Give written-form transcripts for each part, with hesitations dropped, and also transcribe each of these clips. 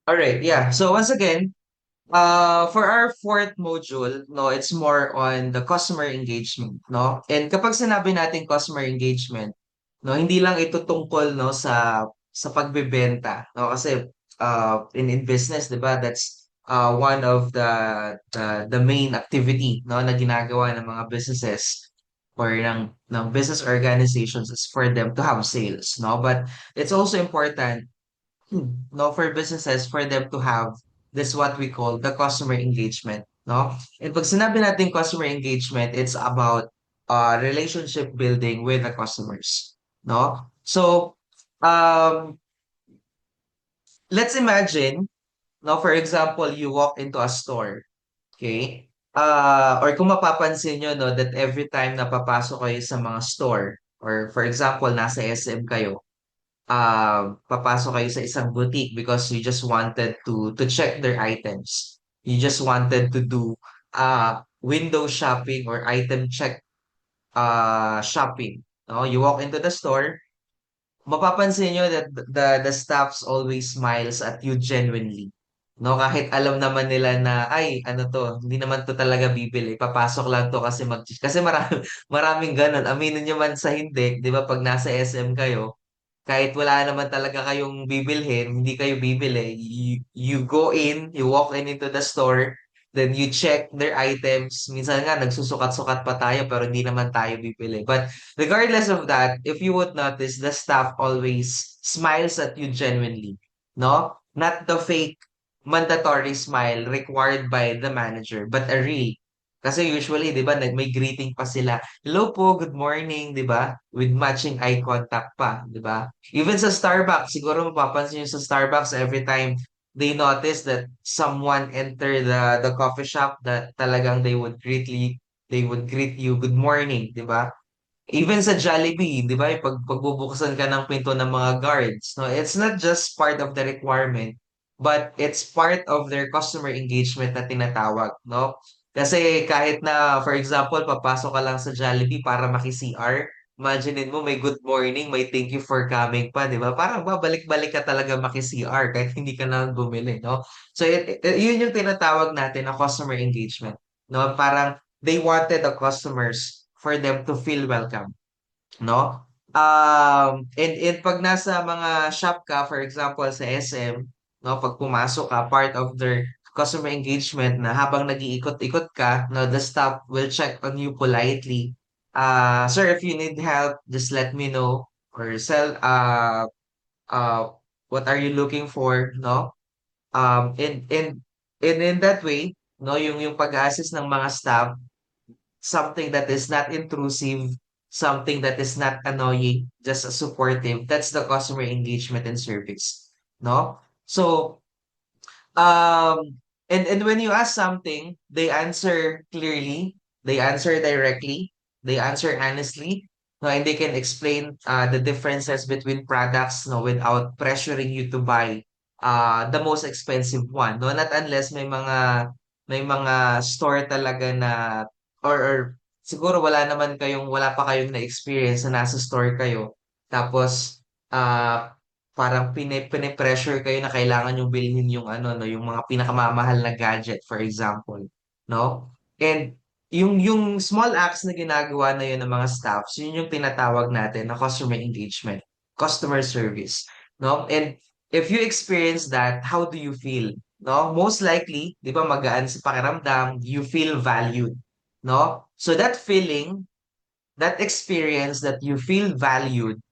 All right, yeah. So once again, for our fourth module, no, it's more on the customer engagement, no? And kapag sinabi natin customer engagement, no, hindi lang ito tungkol no sa pagbebenta, no? Kasi in business, 'di ba? That's one of the main activity, no, na ginagawa ng mga businesses or ng business organizations is for them to have sales, no? But it's also important no, for businesses, for them to have this what we call the customer engagement, no? And pag sinabi natin customer engagement, it's about relationship building with the customers, no? So, um, let's imagine, no, for example, you walk into a store, okay? Or kung mapapansin nyo, no, that every time na papasok kayo sa mga store, or for example, nasa SM kayo, papasok kayo sa isang boutique because you just wanted to check their items. You just wanted to do window shopping or item check shopping. No, you walk into the store, mapapansin nyo that the staffs always smiles at you genuinely. No, kahit alam naman nila na ay ano to, hindi naman to talaga bibili. Papasok lang to kasi marami maraming ganun. Aminin nyo man sa hindi, 'di ba? Pag nasa SM kayo, kahit wala naman talaga kayong bibilhin, hindi kayo bibili. You go in, you walk in into the store, then you check their items. Minsan nga, nagsusukat-sukat pa tayo pero hindi naman tayo bibili. But regardless of that, if you would notice, the staff always smiles at you genuinely. No? Not the fake mandatory smile required by the manager, but a real. Kasi usually, di ba, may greeting pa sila. Hello po, good morning, di ba? With matching eye contact pa, di ba? Even sa Starbucks, siguro mapapansin nyo sa Starbucks every time they notice that someone enter the coffee shop that talagang they would greet you good morning, di ba? Even sa Jollibee, di ba? Pagbubuksan ka ng pinto ng mga guards, no? It's not just part of the requirement, but it's part of their customer engagement na tinatawag, no? Kasi kahit na, for example, papasok ka lang sa Jollibee para maki-CR, imaginein mo may good morning, may thank you for coming pa, di ba? Parang babalik-balik ka talaga maki-CR kahit hindi ka na bumili, no? So, yun yung tinatawag natin na customer engagement, no? Parang they wanted the customers for them to feel welcome, no? And pag nasa mga shop ka, for example, sa SM, no, pag pumasok ka, part of their customer engagement na habang nag-iikot-ikot ka, no, the staff will check on you politely. Sir, if you need help, just let me know. Or uh, what are you looking for, no? And in that way, no, yung pag-assist ng mga staff, something that is not intrusive, something that is not annoying, just supportive. That's the customer engagement and service. No? So, and when you ask something, they answer clearly, they answer directly, they answer honestly, no, and they can explain the differences between products, no, without pressuring you to buy the most expensive one. No, not unless may mga store talaga na or siguro wala pa kayong na-experience na nasa store kayo. Tapos parang pine-pressure kayo na kailangan yung bilhin yung ano no, yung mga pinakamamahal na gadget for example, no? And yung small acts na ginagawa na yun ng mga staffs, yun yung tinatawag natin na customer engagement, customer service, no? And if you experience that, how do you feel? No? Most likely, 'di ba, magaan sa pakiramdam, you feel valued, no? So that feeling, that experience that you feel valued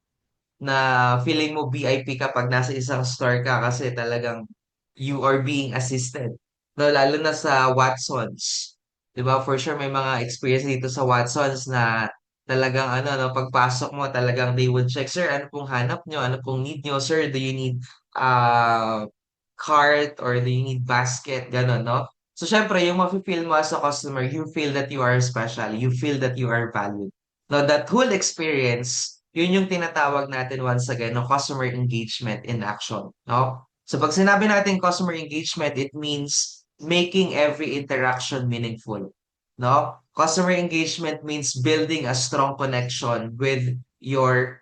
na feeling mo VIP ka pag nasa isang store ka kasi talagang you are being assisted. No, lalo na sa Watsons. 'Di ba? For sure may mga experience dito sa Watsons na talagang ano no, pagpasok mo talagang they would check, sir, ano pong hanap nyo? Ano pong need nyo? Sir, do you need uh cart or do you need basket? Ganon, no? So, syempre, yung mafe-feel mo as a customer, you feel that you are special. You feel that you are valued. Now, that whole experience, yun yung tinatawag natin once again ng customer engagement in action, no? So pag sinabi natin customer engagement, it means making every interaction meaningful, no? Customer engagement means building a strong connection with your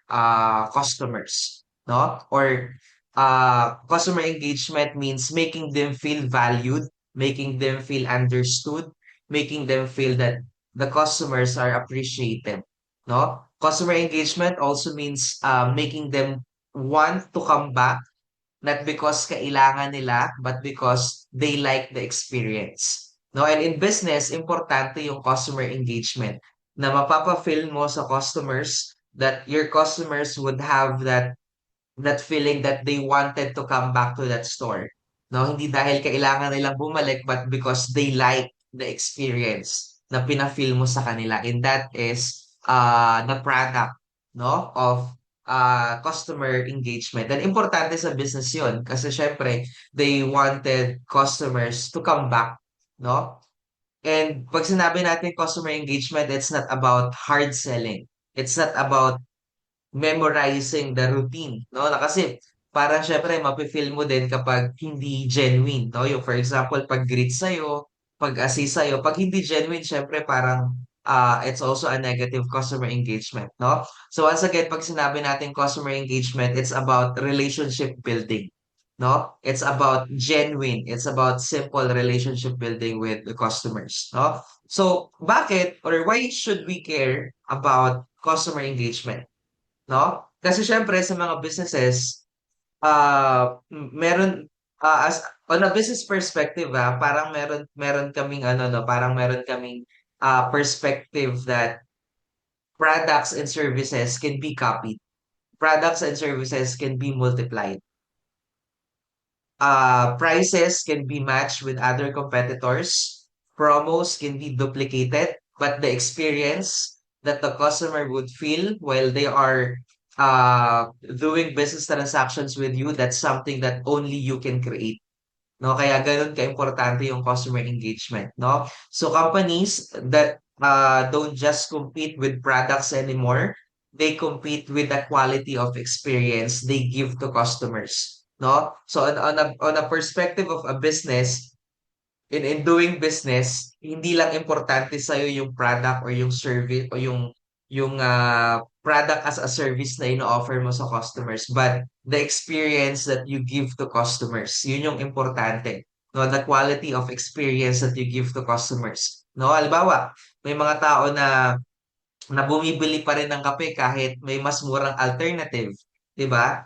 customers, no? Or customer engagement means making them feel valued, making them feel understood, making them feel that the customers are appreciated. No? Customer engagement also means making them want to come back, not because kailangan nila, but because they like the experience. No, and in business, importante yung customer engagement na mapapa-feel mo sa customers that your customers would have that feeling that they wanted to come back to that store. No, hindi dahil kailangan nilang bumalik, but because they like the experience na pina-feel mo sa kanila. And that is the product, no, of customer engagement. And importante sa business yun kasi syempre, they wanted customers to come back, no? And pag sinabi natin customer engagement, it's not about hard selling. It's not about memorizing the routine, no? Na kasi parang syempre mape-feel mo din kapag hindi genuine, no? Yung for example, pag-greet sa'yo, pag-assist sa'yo, pag hindi genuine, syempre parang it's also a negative customer engagement, no? So once again, pag sinabi natin customer engagement, it's about relationship building, no? It's about genuine, it's about simple relationship building with the customers, no? So bakit or why should we care about customer engagement? No? Kasi siyempre sa mga businesses, meron as on a business perspective, parang meron kaming ano no, parang meron kaming perspective that products and services can be copied. Products and services can be multiplied. Prices can be matched with other competitors. Promos can be duplicated, but the experience that the customer would feel while they are doing business transactions with you, that's something that only you can create. No, kaya ganoon ka-importante yung customer engagement, no? So companies that don't just compete with products anymore, they compete with the quality of experience they give to customers, no? So on a perspective of a business, in doing business, hindi lang importante sa'yo yung product or yung service o yung product as a service na ino-offer mo sa customers, but the experience that you give to customers, yun yung importante. No, the quality of experience that you give to customers. No, halimbawa, may mga tao na bumibili pa rin ng kape kahit may mas murang alternative, 'di ba?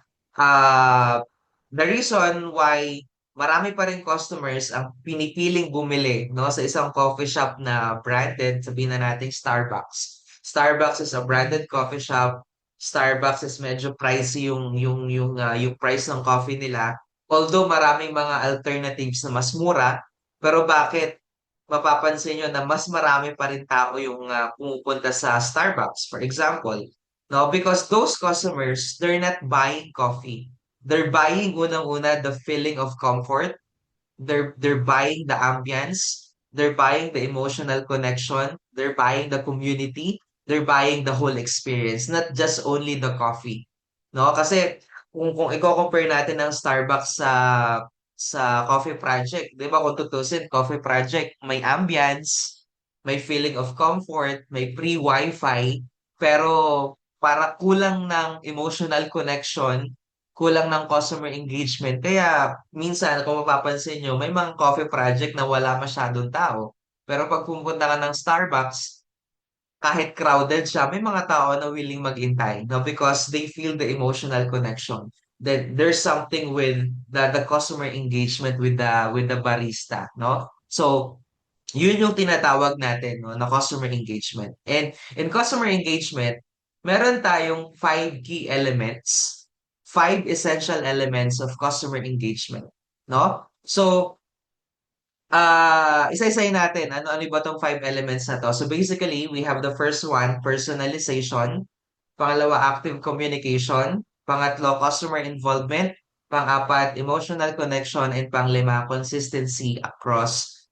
The reason why marami pa rin customers ang pinipiling bumili no sa isang coffee shop na branded, sabihin na nating Starbucks. Starbucks is a branded coffee shop. Starbucks is medyo pricey yung price ng coffee nila. Although maraming mga alternatives na mas mura, pero bakit mapapansin nyo na mas marami pa rin tao yung pumupunta sa Starbucks, for example. No, because those customers, they're not buying coffee. They're buying unang-una the feeling of comfort. They're buying the ambience. They're buying the emotional connection. They're buying the community. They're buying the whole experience, not just only the coffee. No, kasi kung i-compare natin ng Starbucks sa Coffee Project, 'di ba kung tutusin, Coffee Project may ambience, may feeling of comfort, may free wifi, pero para kulang ng emotional connection, kulang ng customer engagement. Kaya minsan kung mapapansin nyo, may mga Coffee Project na wala masyadong tao. Pero pag pumunta ka ng Starbucks, kahit crowded siya, may mga tao na willing maghintay, no? Because they feel the emotional connection. That there's something with the customer engagement with the barista, no? So, yun yung tinatawag natin, no, na customer engagement. And in customer engagement, meron tayong five key elements, five essential elements of customer engagement, no? So, isa-isahin natin. Ano ba tong five elements na to? So basically, we have the first one, personalization. Pangalawa, active communication. Pangatlo, customer involvement. Pang-apat, emotional connection. And panglima, consistency across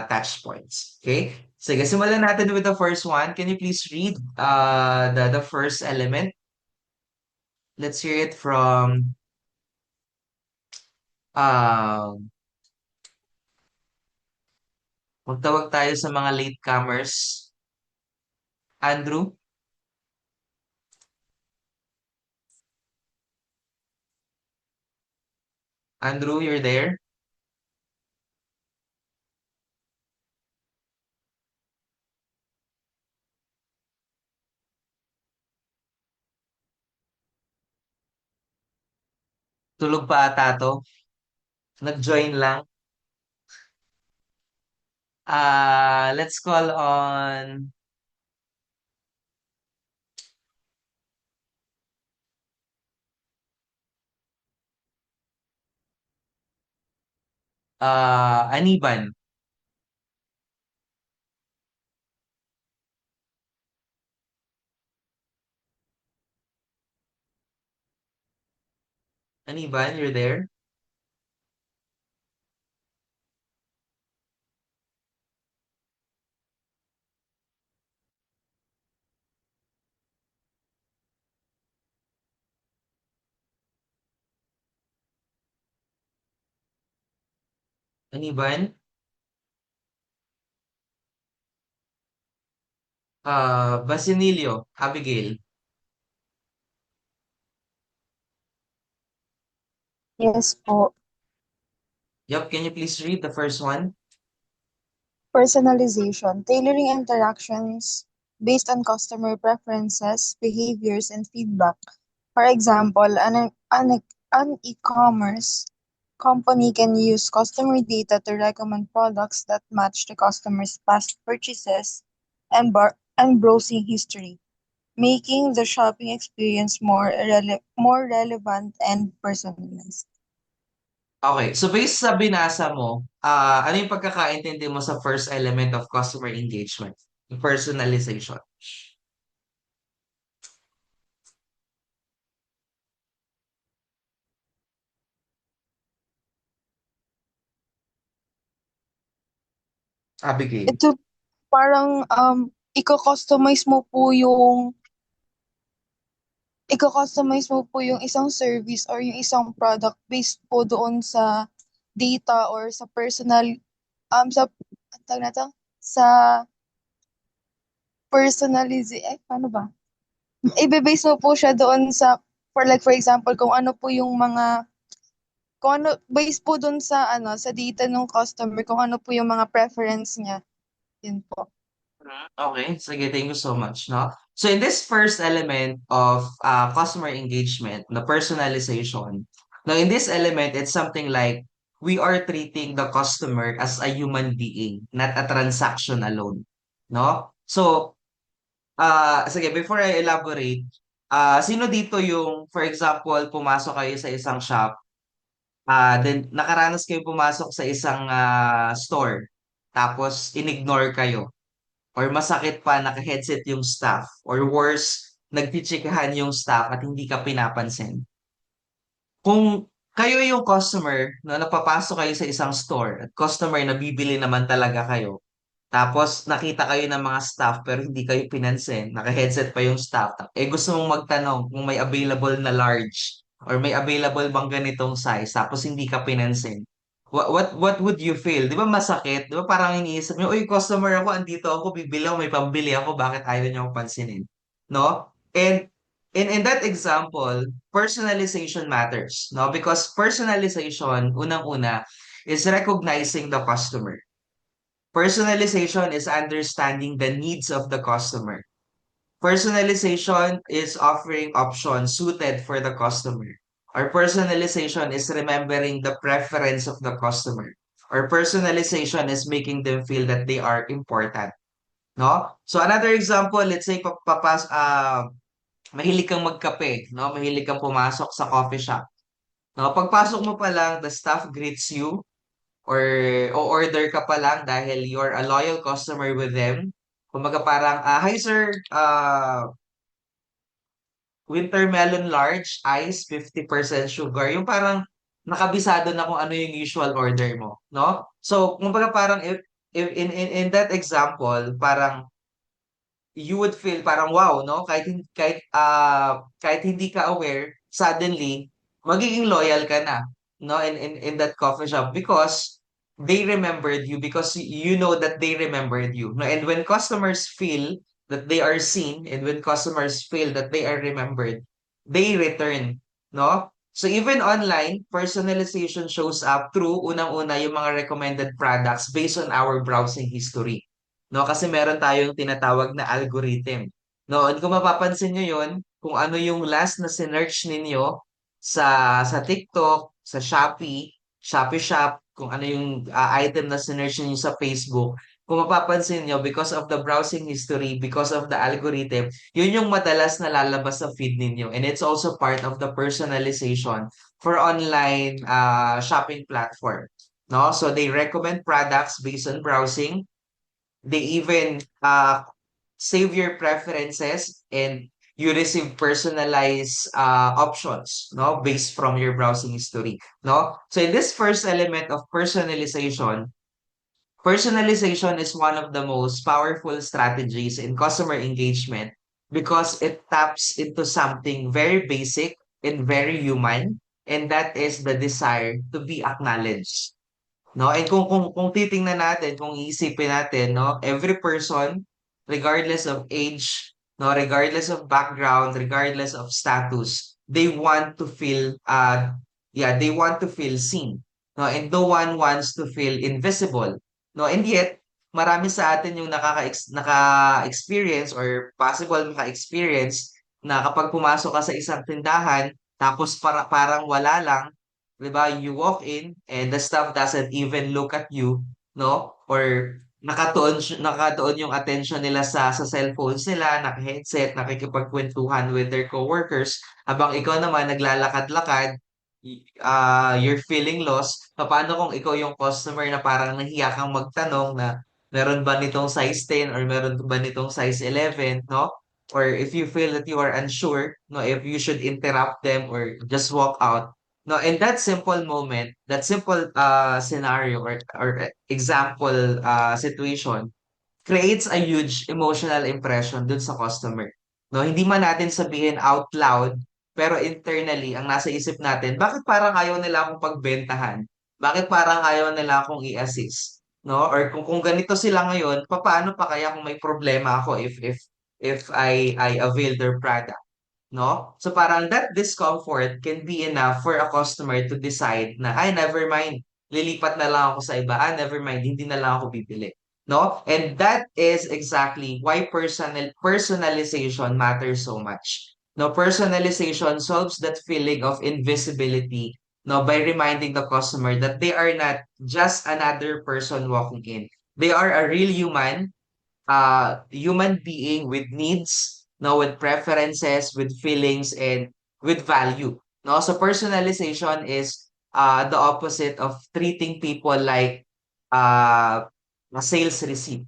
touch points. Okay? Sige, simulan natin with the first one. Can you please read the first element? Let's hear it from uh, magtawag tayo sa mga latecomers. Andrew? Andrew, you're there? Tulog pa ata to. Nag-join lang. Let's call on Aniban. Aniban, you're there? Aniban? Basilio, Abigail. Yes po. Yup, can you please read the first one? Personalization, tailoring interactions based on customer preferences, behaviors, and feedback. For example, an e-commerce company can use customer data to recommend products that match the customer's past purchases and browsing history, making the shopping experience more relevant and personalized. Okay, so based sa binasa mo, ano yung pagkakaintindi mo sa first element of customer engagement? Personalization. Abigail. Ito parang iko-customize mo po yung isang service or yung isang product based po doon sa data or sa personal sa ang tawag nito? Sa paano ba? Ibe-base mo po siya doon sa for example kung ano po yung mga kung ano based po doon sa sa data ng customer kung ano po yung mga preference niya. Yun po. Okay, sige, thank you so much, no? So in this first element of customer engagement, the personalization, now in this element, it's something like we are treating the customer as a human being, not a transaction alone, no? So, sige, before I elaborate, sino dito yung, for example, pumasok kayo sa isang shop, then nakaranas kayo pumasok sa isang store, tapos inignore kayo. Or masakit pa, naka-headset yung staff. Or worse, nagchichikahan yung staff at hindi ka pinapansin. Kung kayo yung customer na napapasok kayo sa isang store at customer na bibili naman talaga kayo, tapos nakita kayo ng mga staff pero hindi kayo pinansin, naka-headset pa yung staff, gusto mong magtanong kung may available na large or may available bang ganitong size tapos hindi ka pinansin. What would you feel? Di ba masakit? Di ba parang iniisip nyo, uy, customer ako, andito ako, bibili ako, may pambili ako, bakit ayaw niyo akong pansinin? No? And in that example, personalization matters, no? Because personalization, unang-una, is recognizing the customer. Personalization is understanding the needs of the customer. Personalization is offering options suited for the customer. Or personalization is remembering the preference of the customer. Or personalization is making them feel that they are important. No? So another example, let's say mahilig kang magkape, no? Mahilig kang pumasok sa coffee shop. No, pagpasok mo pa lang, the staff greets you or o-order ka pa lang dahil you're a loyal customer with them. Kumbaga parang, hi sir, winter melon large, ice, 50% sugar. Yung parang nakabisado na kung ano yung usual order mo, no? So, kumbaga parang if in that example, parang you would feel parang wow, no? Kahit hindi ka aware, suddenly magiging loyal ka na, no? In that coffee shop because they remembered you because you know that they remembered you. No? And when customers feel that they are seen and when customers feel that they are remembered, they return, no? So even online, personalization shows up through unang-una yung mga recommended products based on our browsing history. No, kasi meron tayong tinatawag na algorithm. No, and kung mapapansin nyo yun, kung ano yung last na sinearch ninyo sa TikTok, sa Shopee, Shopee Shop, kung ano yung item na sinearch ninyo sa Facebook, kung mapapansin nyo, because of the browsing history, because of the algorithm, yun yung madalas na lalabas sa feed ninyo. And it's also part of the personalization for online shopping platform. No? So they recommend products based on browsing. They even save your preferences and you receive personalized options, no, based from your browsing history, no. So in this first element of personalization, personalization is one of the most powerful strategies in customer engagement because it taps into something very basic and very human, and that is the desire to be acknowledged. No? And kung titingnan natin, kung iisipin natin, no, every person, regardless of age, no, regardless of background, regardless of status, they want to feel they want to feel seen. No, and no one wants to feel invisible. No, and yet marami sa atin yung naka-experience or possible maka-experience na kapag pumasok ka sa isang tindahan, tapos parang wala lang, 'di ba? You walk in and the staff doesn't even look at you, no? Or nakatuon yung attention nila sa cellphones nila, naka-headset, nakikipagkwentuhan with their coworkers, habang ikaw naman naglalakad-lakad, you're feeling lost. Paano kung ikaw yung customer na parang nahiya kang magtanong na meron ba nitong size 10 or meron ba nitong size 11, no? Or if you feel that you are unsure, no, if you should interrupt them or just walk out. No, in that simple moment, that simple scenario or example situation creates a huge emotional impression dun sa customer. No, hindi man natin sabihin out loud, pero internally, ang nasa isip natin, bakit parang ayaw nila akong pagbentahan? Bakit parang ayaw nila akong i-assist? No? Or kung ganito sila ngayon, paano pa kaya kung may problema ako if I avail their product? No? So parang that discomfort can be enough for a customer to decide na, ay, never mind, lilipat na lang ako sa iba. Never mind, hindi na lang ako bibili. No? And that is exactly why personalization matters so much. No, personalization solves that feeling of invisibility, no, by reminding the customer that they are not just another person walking in. They are a real human being with needs, no, with preferences, with feelings, and with value. No, so personalization is the opposite of treating people like uh, a sales receipt.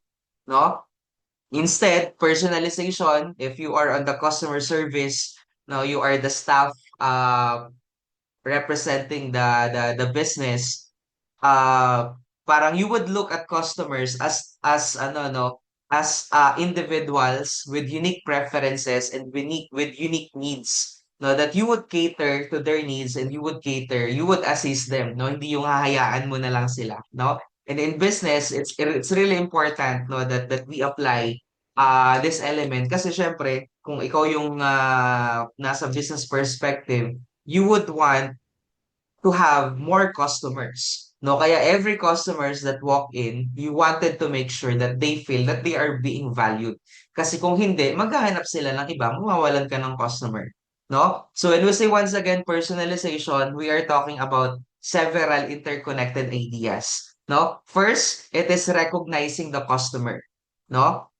No, instead, personalization, if you are on the customer service, no, you are the staff representing the business, uh parang you would look at customers as ano no as individuals with unique preferences and with unique needs, no, that you would cater to their needs and you would assist them, no, hindi yung hahayaan mo na lang sila, no. And in business, it's really important, no, that we apply this element kasi syempre kung ikaw yung nasa business perspective, you would want to have more customers. No, kaya every customers that walk in, you wanted to make sure that they feel that they are being valued. Kasi kung hindi, maghahanap sila ng iba, mawawalan ka ng customer. No? So when we say once again personalization, we are talking about several interconnected ideas. No? First, it is recognizing the customer. No?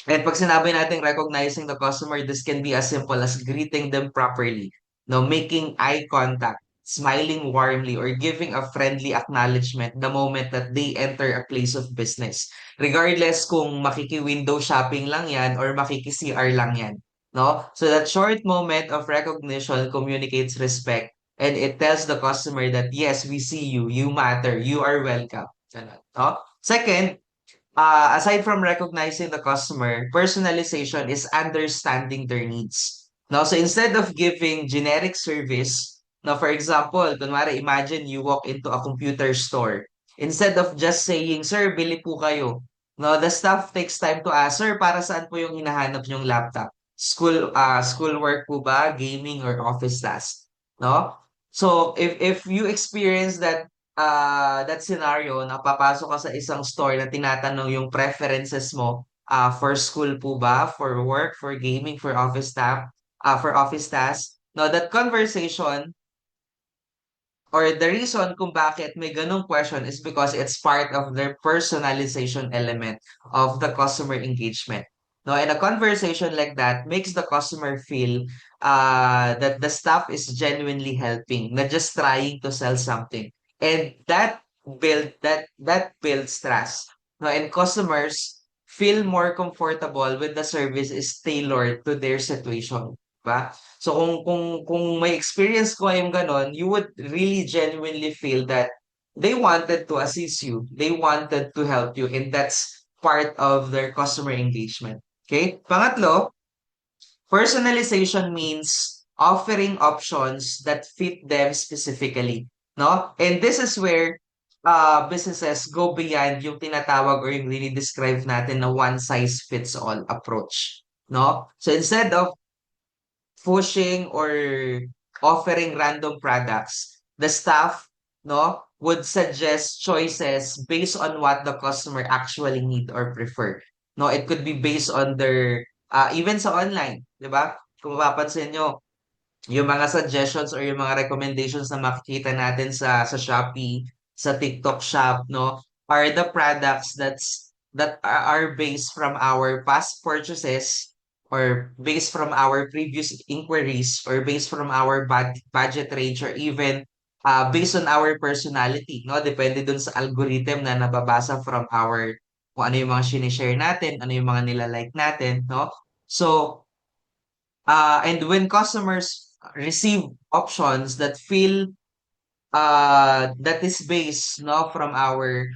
And pag sinabi natin recognizing the customer, this can be as simple as greeting them properly, no, making eye contact, smiling warmly, or giving a friendly acknowledgement the moment that they enter a place of business. Regardless kung makiki-window shopping lang yan or makiki-CR lang yan. No? So that short moment of recognition communicates respect and it tells the customer that yes, we see you, you matter, you are welcome. Ganun, no? Second, aside from recognizing the customer, personalization is understanding their needs. Now, so instead of giving generic service, now for example, kunwari imagine you walk into a computer store. Instead of just saying, "Sir, bili po kayo." No, the staff takes time to ask, "Sir, para saan po yung hinahanap yung laptop? School work po ba, gaming or office task?" No? So if you experience that scenario na papasok ka sa isang store na tinatanong yung preferences mo, for school po ba, for work, for gaming, for office tasks, no, that conversation or the reason kung bakit may ganong question is because it's part of their personalization element of the customer engagement. No, and a conversation like that makes the customer feel that the staff is genuinely helping, not just trying to sell something. And that builds trust. No, and customers feel more comfortable when the service is tailored to their situation. Ba? So kung may experience ko yung gano'n, you would really genuinely feel that they wanted to assist you. They wanted to help you, and that's part of their customer engagement. Okay? Pangatlo, personalization means offering options that fit them specifically, no? And this is where businesses go beyond yung tinatawag or yung really describe natin na one size fits all approach, no? So instead of pushing or offering random products, the staff, no, would suggest choices based on what the customer actually need or prefer. No, it could be based on their even sa online, 'di ba? Kung mapapansin nyo, yung mga suggestions or yung mga recommendations na makikita natin sa Shopee, sa TikTok Shop, no, are the products that are based from our past purchases or based from our previous inquiries or based from our budget range or even based on our personality, no? Depende dun sa algorithm na nababasa from our kung ano yung mga sinishare natin, ano yung mga nilalike natin, no? So, and when customers receive options that feel that is based no from our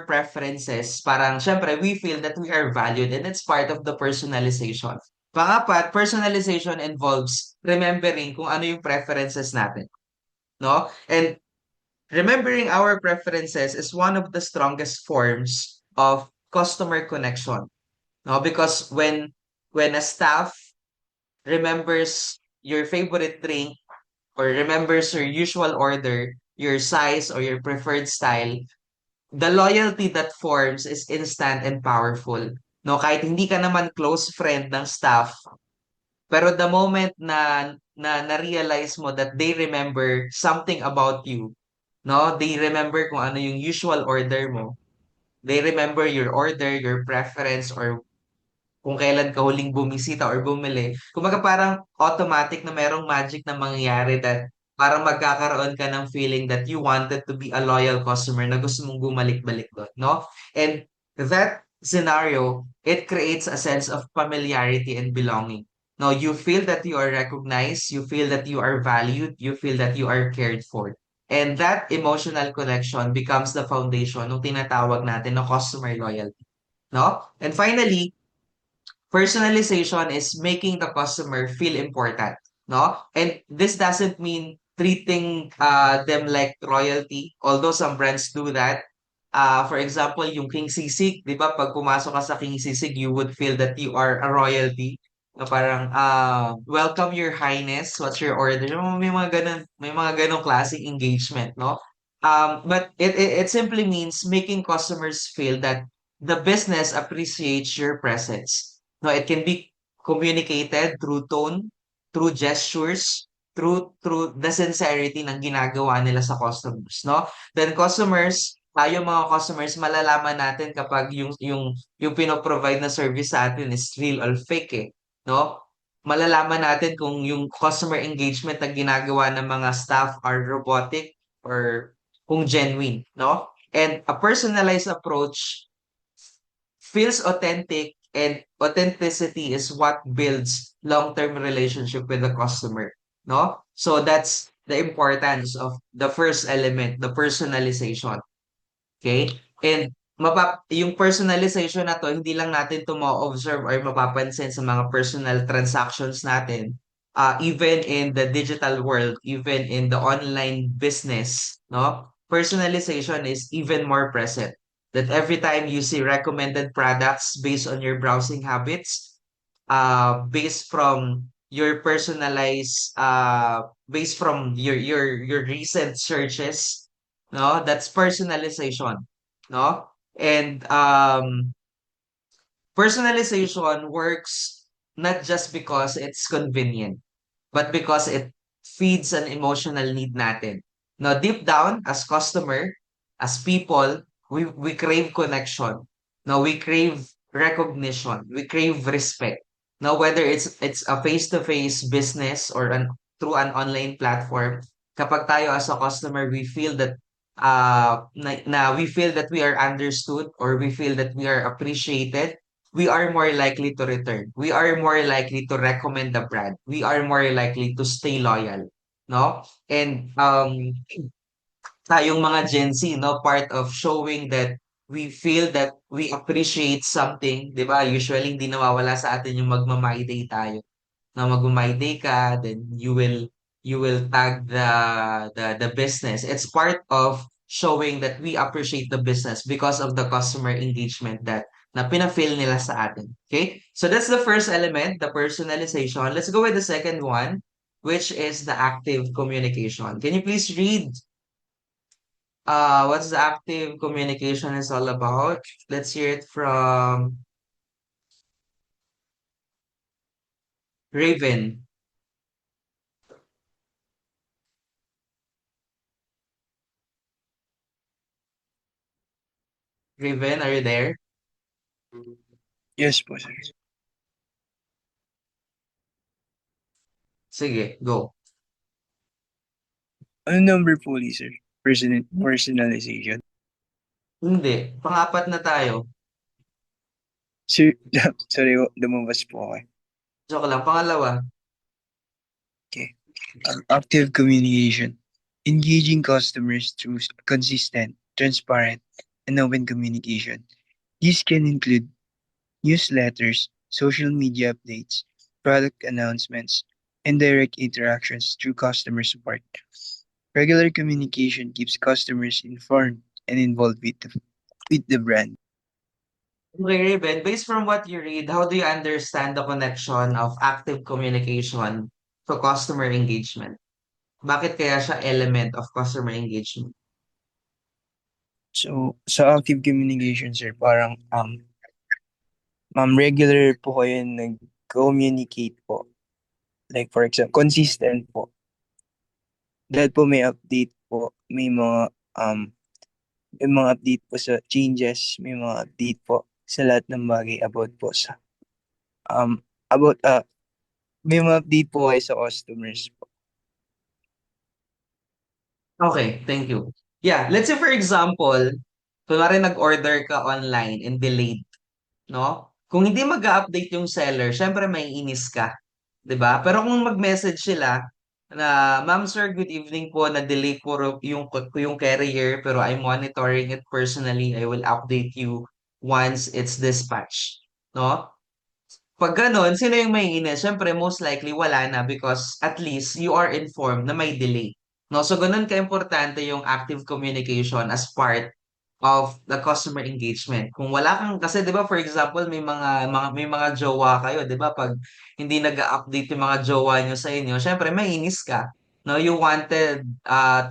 preferences, parang syempre we feel that we are valued and it's part of the personalization. Pangapat, personalization involves remembering kung ano yung preferences natin, no? And remembering our preferences is one of the strongest forms of customer connection, no? Because when a staff remembers your favorite drink or remembers your usual order, your size or your preferred style, the loyalty that forms is instant and powerful. No, kahit hindi ka naman close friend ng staff, pero the moment na-realize mo that they remember something about you, no, they remember kung ano yung usual order mo, they remember your order, your preference, or kung kailan ka huling bumisita or bumili. Kumbaga parang automatic na merong magic na mangyayari that parang magkakaroon ka ng feeling that you wanted to be a loyal customer na gusto mong bumalik-balik doon, no? And that scenario, it creates a sense of familiarity and belonging. No, you feel that you are recognized, you feel that you are valued, you feel that you are cared for. And that emotional connection becomes the foundation ng tinatawag natin na customer loyalty, no? And finally, personalization is making the customer feel important, no? And this doesn't mean treating them like royalty, although some brands do that. For example, yung King Sisig, di ba? Pag pumasok ka sa King Sisig, you would feel that you are a royalty. Na parang, welcome your highness, what's your order? May mga ganun klaseng engagement, no? But it simply means making customers feel that the business appreciates your presence. No, it can be communicated through tone, through gestures, through the sincerity ng ginagawa nila sa customers, no? Then customers, yung mga customers malalaman natin kapag yung pino-provide na service sa atin is real or fake eh, no? Malalaman natin kung yung customer engagement na ginagawa ng mga staff are robotic or kung genuine, no? And a personalized approach feels authentic, and authenticity is what builds long-term relationship with the customer, no? So that's the importance of the first element, the personalization. Okay? And yung personalization na to, hindi lang natin to ma-observe or mapapansin sa mga personal transactions natin. Even in the digital world, even in the online business, no? Personalization is even more present. That every time you see recommended products based on your browsing habits, based from your personalized based from your recent searches, no? That's personalization, no? And personalization works not just because it's convenient, but because it feeds an emotional need natin. Now, deep down, as customer, as people, we crave connection. Now, we crave recognition. We crave respect. Now, whether it's a face-to-face business or through an online platform, kapag tayo as a customer, we feel that we feel that we are understood or we feel that we are appreciated, we are more likely to return. We are more likely to recommend the brand. We are more likely to stay loyal, no? And tayong mga Gen Z, no, part of showing that we feel that we appreciate something, 'di ba? Usually hindi nawawala sa atin yung magma-my day tayo. Na magma-my day ka, then you will tag the business. It's part of showing that we appreciate the business because of the customer engagement that na pina-feel nila sa atin. Okay? So that's the first element, the personalization. Let's go with the second one, which is the active communication. Can you please read what's the active communication is all about? Let's hear it from Raven. Raven, are you there? Yes po, sir. Sige, go. Ano number po ulit, sir? Personalization. Hindi. Pang-apat na tayo. Sir, sorry, lumabas po ako. Joke lang. Pangalawa. Okay. Active communication. Engaging customers through consistent, transparent, and open communication. These can include newsletters, social media updates, product announcements, and direct interactions through customer support. Regular communication keeps customers informed and involved with the brand. Okay, Raven, based from what you read, how do you understand the connection of active communication to customer engagement? Bakit kaya siya element of customer engagement? So, sa active communication, sir, parang regular po kayo nag-communicate po. Like for example, consistent po. Dahil po may update po, may mga update po sa changes, may mga update po sa lahat ng bagay about po sa about may mga update po kayo sa customers po. Okay, thank you. Yeah, let's say for example, kunwari nag-order ka online and delayed, no? Kung hindi mag-update yung seller, syempre may inis ka, 'di ba? Pero kung mag-message sila na, "Ma'am, sir, good evening po. Na-delay po yung carrier pero I'm monitoring it personally. I will update you once it's dispatched." No? Pag gano'n, sino yung maiinis? Siyempre, most likely wala na because at least you are informed na may delay. No? So, gano'n ka-importante yung active communication as part of the customer engagement. Kung wala kang, kasi 'di ba for example, may mga jowa kayo, 'di ba? Pag hindi nag-update yung mga jowa niyo sa inyo, syempre maiinis ka. No, you wanted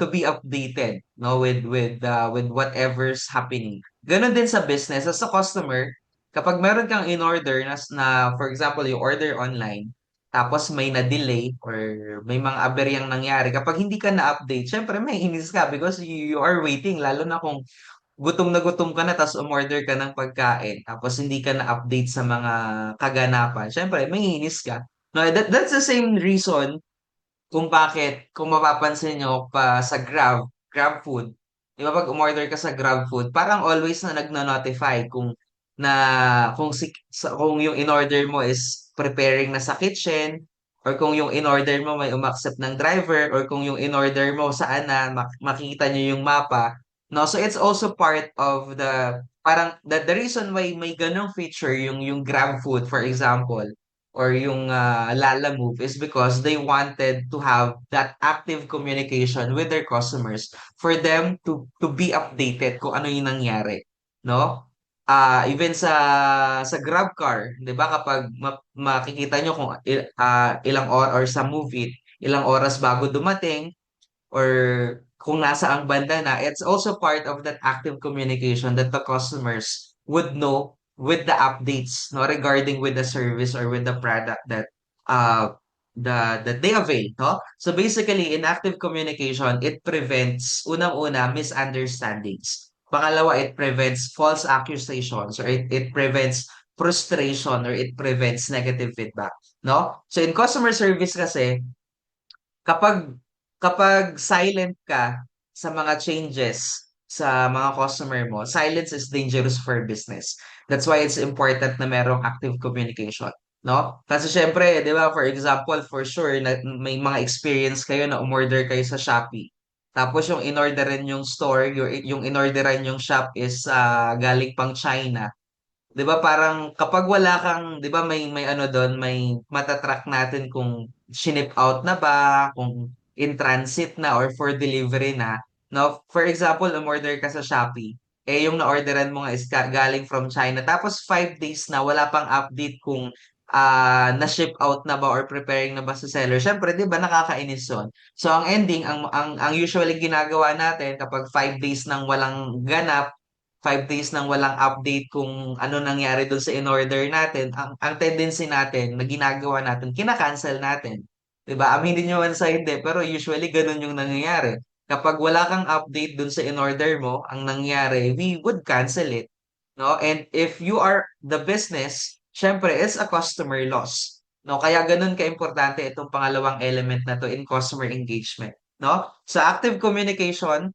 to be updated, no, with whatever's happening. Ganon din sa business as a customer, kapag meron kang in-order na for example, you order online, tapos may na-delay or may mga aberyang nangyari, kapag hindi ka na-update, syempre may inis ka because you are waiting, lalo na kung gutom ka na tapos umorder ka ng pagkain tapos hindi ka na-update sa mga kaganapan, syempre maiinis ka. No, that's the same reason kung bakit, kung mapapansin nyo pa sa Grab food, di ba pag umorder ka sa Grab food, parang always na nagno-notify na kung yung in-order mo is preparing na sa kitchen, or kung yung in-order mo may umaccept ng driver, or kung yung in-order mo saan na makita nyo yung mapa. No, so it's also part of parang the reason why may ganong feature yung Grab food, for example, or yung Lala Move is because they wanted to have that active communication with their customers for them to be updated kung ano yung nangyari, no? Even sa GrabCar, 'di ba kapag makikita nyo kung ilang or sa Move It, ilang oras bago dumating or kung nasa ang banda na, it's also part of that active communication that the customers would know with the updates, no, regarding with the service or with the product that uh that they avail, no? So basically, in active communication, it prevents unang-una misunderstandings. Pangalawa, it prevents false accusations or it prevents frustration or it prevents negative feedback, no? So in customer service kasi, kapag kapag silent ka sa mga changes sa mga customer mo, silence is dangerous for business. That's why it's important na merong active communication, no? Kasi syempre, 'di ba, for example, for sure na may mga experience kayo na umorder kayo sa Shopee. Tapos yung inorderan yung store, yung inorderan yung shop is galing pang China. 'Di ba parang kapag wala kang, 'di ba may ano doon, may matatrack natin kung shinip out na ba, kung in transit na or for delivery na. No, for example, umorder ka sa Shopee, eh yung na-orderan mo nga is galing from China. Tapos 5 days na wala pang update kung na-ship out na ba or preparing na ba sa seller. Syempre, 'di ba nakakainis 'yon. So ang ending, ang usually ginagawa natin kapag 5 days nang walang ganap, 5 days nang walang update kung ano nangyari dun sa in-order natin, ang tendency natin na ginagawa natin, kina-cancel natin. 'Di ba? Aminin niyo man sa hindi, pero usually ganun yung nangyayari. Kapag wala kang update dun sa in-order mo, ang nangyari, we would cancel it. No? And if you are the business, syempre, it's a customer loss. No? Kaya ganun ka-importante itong pangalawang element na to in customer engagement. No? Sa active communication,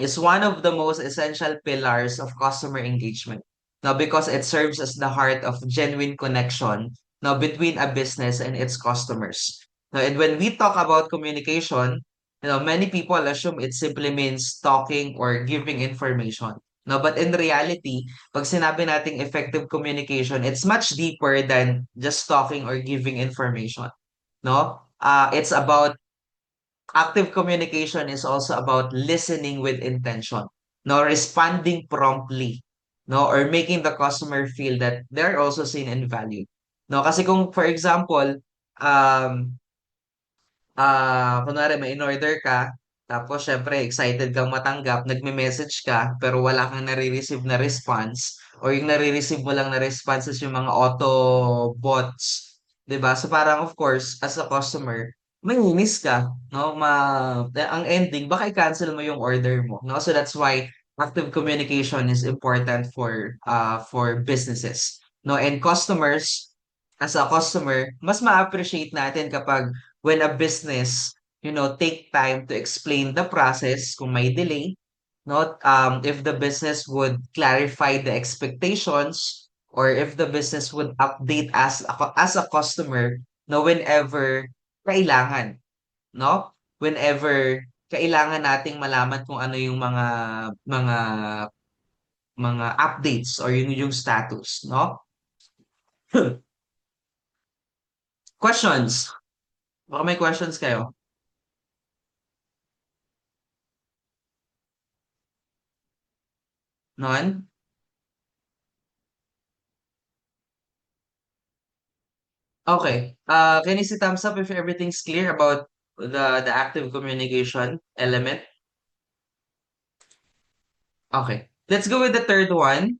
is one of the most essential pillars of customer engagement. Now, because it serves as the heart of genuine connection now between a business and its customers. Now, and when we talk about communication, many people assume it simply means talking or giving information. No, but in reality, pag sinabi nating effective communication, it's much deeper than just talking or giving information. No? It's about Active communication is also about listening with intention, no, responding promptly, no, or making the customer feel that they're also seen and valued. No, kasi kung for example, um, kunwari may in-order ka, tapos syempre excited kang matanggap, nagme-message ka, pero wala kang nare-receive na response, or yung nare-receive mo lang na responses yung mga auto bots, 'di ba? So parang of course, as a customer, maiinis ka, no? Ang ending, baka i-cancel mo yung order mo, no? So that's why active communication is important for businesses, no? And customers, as a customer, mas ma-appreciate natin kapag when a business, take time to explain the process kung may delay, no? If the business would clarify the expectations or if the business would update as a customer, no, whenever kailangan, no? Whenever kailangan nating malaman kung ano yung mga mga updates or yung status, no? Questions? Baka may questions kayo? None? Okay. Can you see thumbs up if everything's clear about the active communication element? Okay. Let's go with the third one.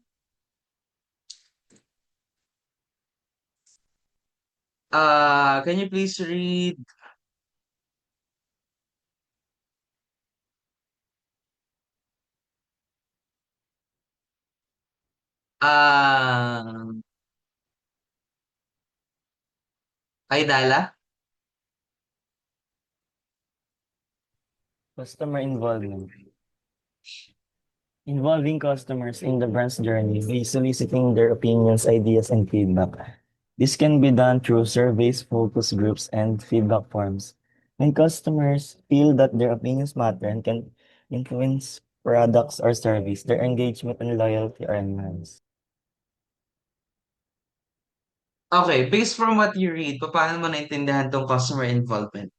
Can you please read uh Aidala? Customer involvement. Involving customers in the brand's journey by soliciting their opinions, ideas, and feedback. This can be done through surveys, focus groups, and feedback forms. When customers feel that their opinions matter and can influence products or service, their engagement and loyalty are enhanced. Okay, based from what you read, paano mo naintindihan tong customer involvement?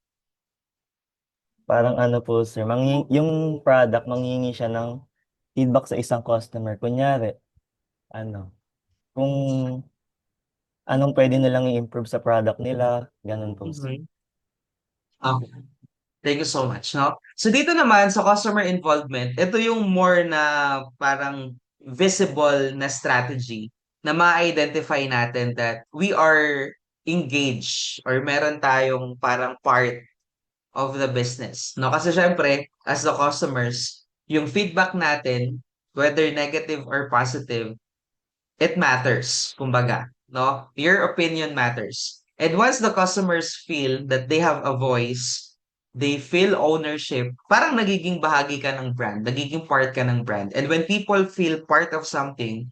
Parang ano po, sir, yung product, manghingi siya ng feedback sa isang customer. Kunyari, ano, kung anong pwede nilang i-improve sa product nila, ganun po. Mhm. Okay. Thank you so much, no? So dito naman sa customer involvement, ito yung more na parang visible na strategy na ma-identify natin that we are engaged or meron tayong parang part of the business, no? Kasi syempre, as the customers, yung feedback natin, whether negative or positive, it matters, kumbaga, no? Your opinion matters. And once the customers feel that they have a voice, they feel ownership, parang nagiging bahagi ka ng brand, nagiging part ka ng brand. And when people feel part of something,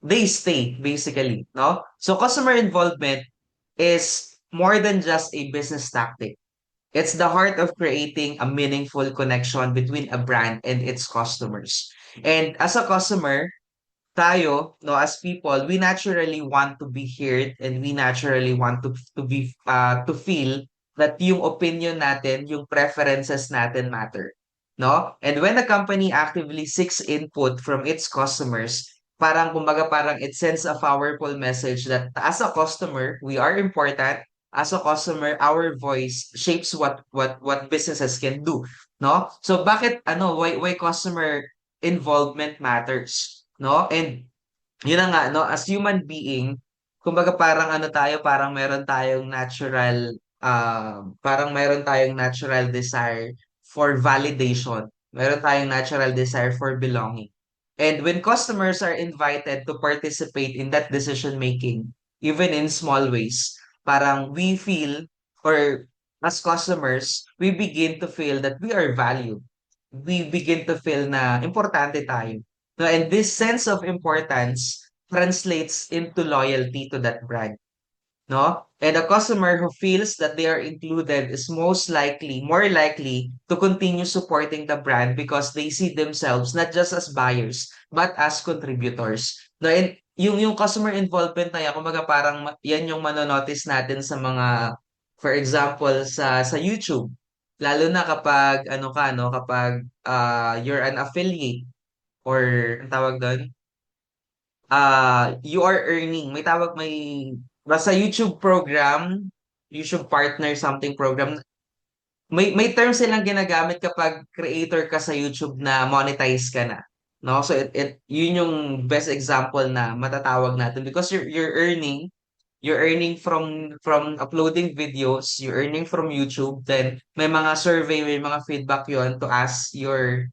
they stay, basically, no? So customer involvement is more than just a business tactic. It's the heart of creating a meaningful connection between a brand and its customers. And as a customer, tayo, no, as people, we naturally want to be heard and we naturally want to feel that yung opinion natin, yung preferences natin matter, no? And when a company actively seeks input from its customers, parang kumbaga parang it sends a powerful message that as a customer, we are important. As a customer, our voice shapes what businesses can do, no? So bakit why customer involvement matters? No? And yun na nga, no? As human being, kumbaga parang parang meron tayong natural desire for validation. Meron tayong natural desire for belonging. And when customers are invited to participate in that decision making, even in small ways, parang we feel, or as customers, we begin to feel that we are valued. We begin to feel na importante tayo. No, and this sense of importance translates into loyalty to that brand, no? And a customer who feels that they are included is more likely to continue supporting the brand because they see themselves not just as buyers, but as contributors. No, and yung customer involvement na yan, kumbaga parang yan yung manonotice natin sa mga, for example, sa YouTube. Lalo na kapag kapag you're an affiliate or ang tawag doon, you are earning. Basta YouTube program, YouTube partner something program. May term silang ginagamit kapag creator ka sa YouTube na monetize ka na. No? So yun yung best example na matatawag natin because you're earning from uploading videos, you're earning from YouTube, then may mga survey, may mga feedback yon to ask your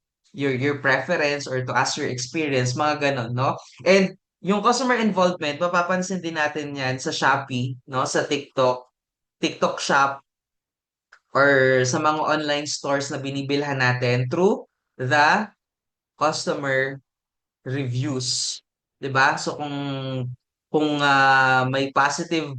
preference or to ask your experience, mga ganon, no? And yung customer involvement, mapapansin din natin yan sa Shopee, no? Sa TikTok, TikTok Shop, or sa mga online stores na binibilhan natin through the customer reviews, 'di ba? So kung may positive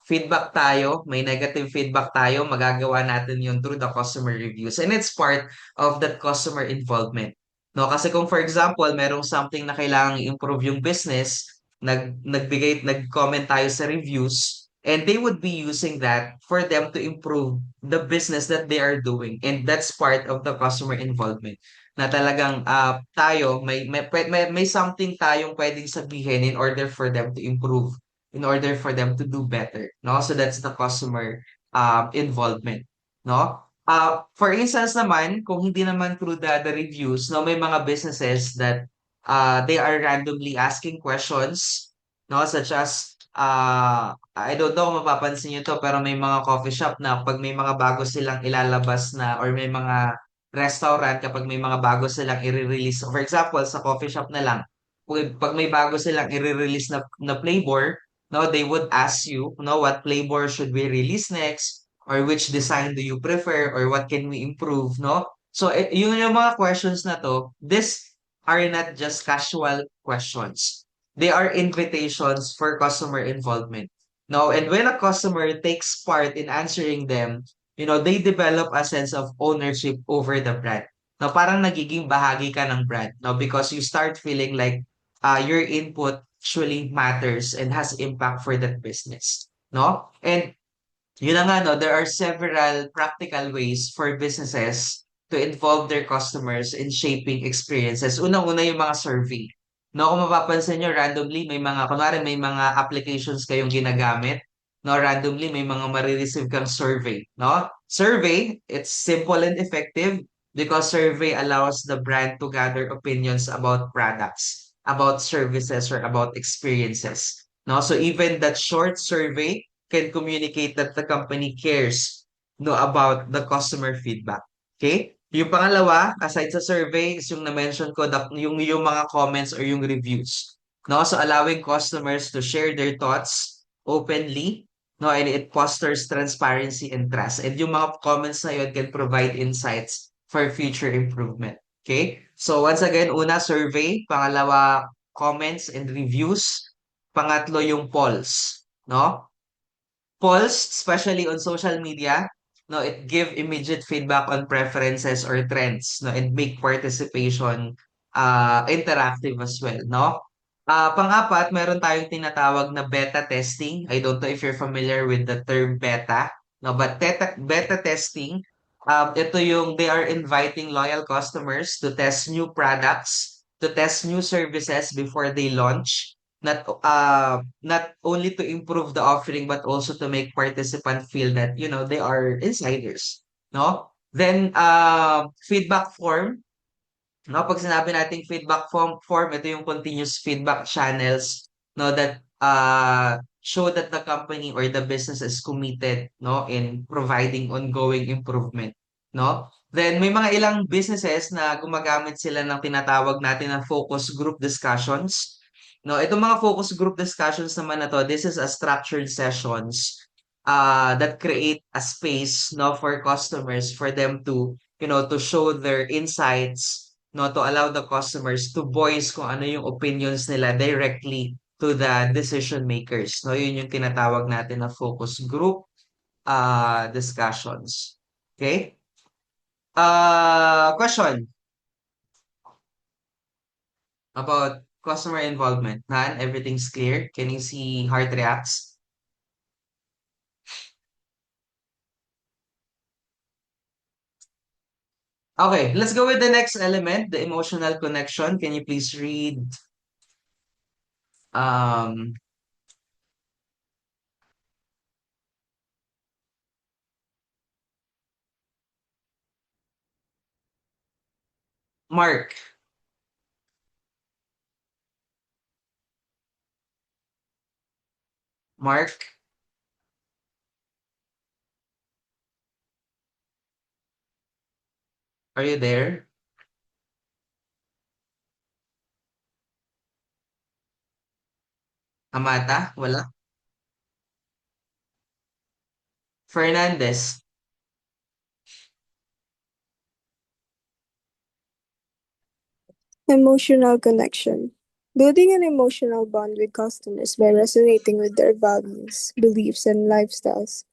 feedback tayo, may negative feedback tayo, magagawa natin 'yun through the customer reviews. And it's part of that customer involvement. No, kasi kung for example, merong something na kailangang i-improve yung business, nag-comment tayo sa reviews, and they would be using that for them to improve the business that they are doing. And that's part of the customer involvement na talagang tayo may something tayong pwedeng sabihin in order for them to improve, in order for them to do better, no? So that's the customer involvement, no? For instance naman, kung hindi naman through the reviews, no, may mga businesses that they are randomly asking questions, no, such as I don't know kung mapapansin niyo to, pero may mga coffee shop na pag may mga bago silang ilalabas na, or may mga restaurant kapag may mga bago silang i-release. For example, sa coffee shop na lang, pag may bago silang i-release na flavor, no, they would ask you, no, what flavor should we release next? Or which design do you prefer? Or what can we improve, no? So, yun yung mga questions na to, these are not just casual questions. They are invitations for customer involvement. No, and when a customer takes part in answering them, they develop a sense of ownership over the brand. No, parang nagiging bahagi ka ng brand, no, because you start feeling like your input actually matters and has impact for that business, no? And yun na nga, no, there are several practical ways for businesses to involve their customers in shaping experiences. Unang-una yung mga survey. No, kung mapapansin nyo, randomly, kunwari may mga applications kayong ginagamit. No, randomly, may mga marireceive kang survey. No? Survey, it's simple and effective because survey allows the brand to gather opinions about products, about services, or about experiences. No, so even that short survey can communicate that the company cares, no, about the customer feedback. Okay? Yung pangalawa, aside sa survey, is yung na-mention ko, yung mga comments or yung reviews. No? So allowing customers to share their thoughts openly, no, and it fosters transparency and trust. And yung mga comments na yun can provide insights for future improvement. Okay? So once again, una, survey. Pangalawa, comments and reviews. Pangatlo, yung polls. No? Polls, especially on social media, no, it give immediate feedback on preferences or trends, no, and make participation interactive as well, no? Pang-apat, meron tayong tinatawag na beta testing. I don't know if you're familiar with the term beta, no, but beta testing, ito yung they are inviting loyal customers to test new products, to test new services before they launch, not only to improve the offering but also to make participants feel that they are insiders, no? Then feedback form, no, pag sinabi nating feedback form, ito yung continuous feedback channels, no, that show that the company or the business is committed, no, in providing ongoing improvement, no? Then may mga ilang businesses na gumagamit sila ng tinatawag natin na focus group discussions. No, itong mga focus group discussions naman na to, this is a structured sessions that create a space, no, for customers for them to to show their insights, no, to allow the customers to voice kung ano yung opinions nila directly to the decision makers. No, yun yung tinatawag natin na focus group discussions. Okay? Question about customer involvement. Nan, everything's clear? Can you see heart reacts? Okay, let's go with the next element, the emotional connection. Can you please read um Mark? Mark, are you there? Amata? Wala? Fernandez? Emotional connection. Building an emotional bond with customers by resonating with their values, beliefs, and lifestyles.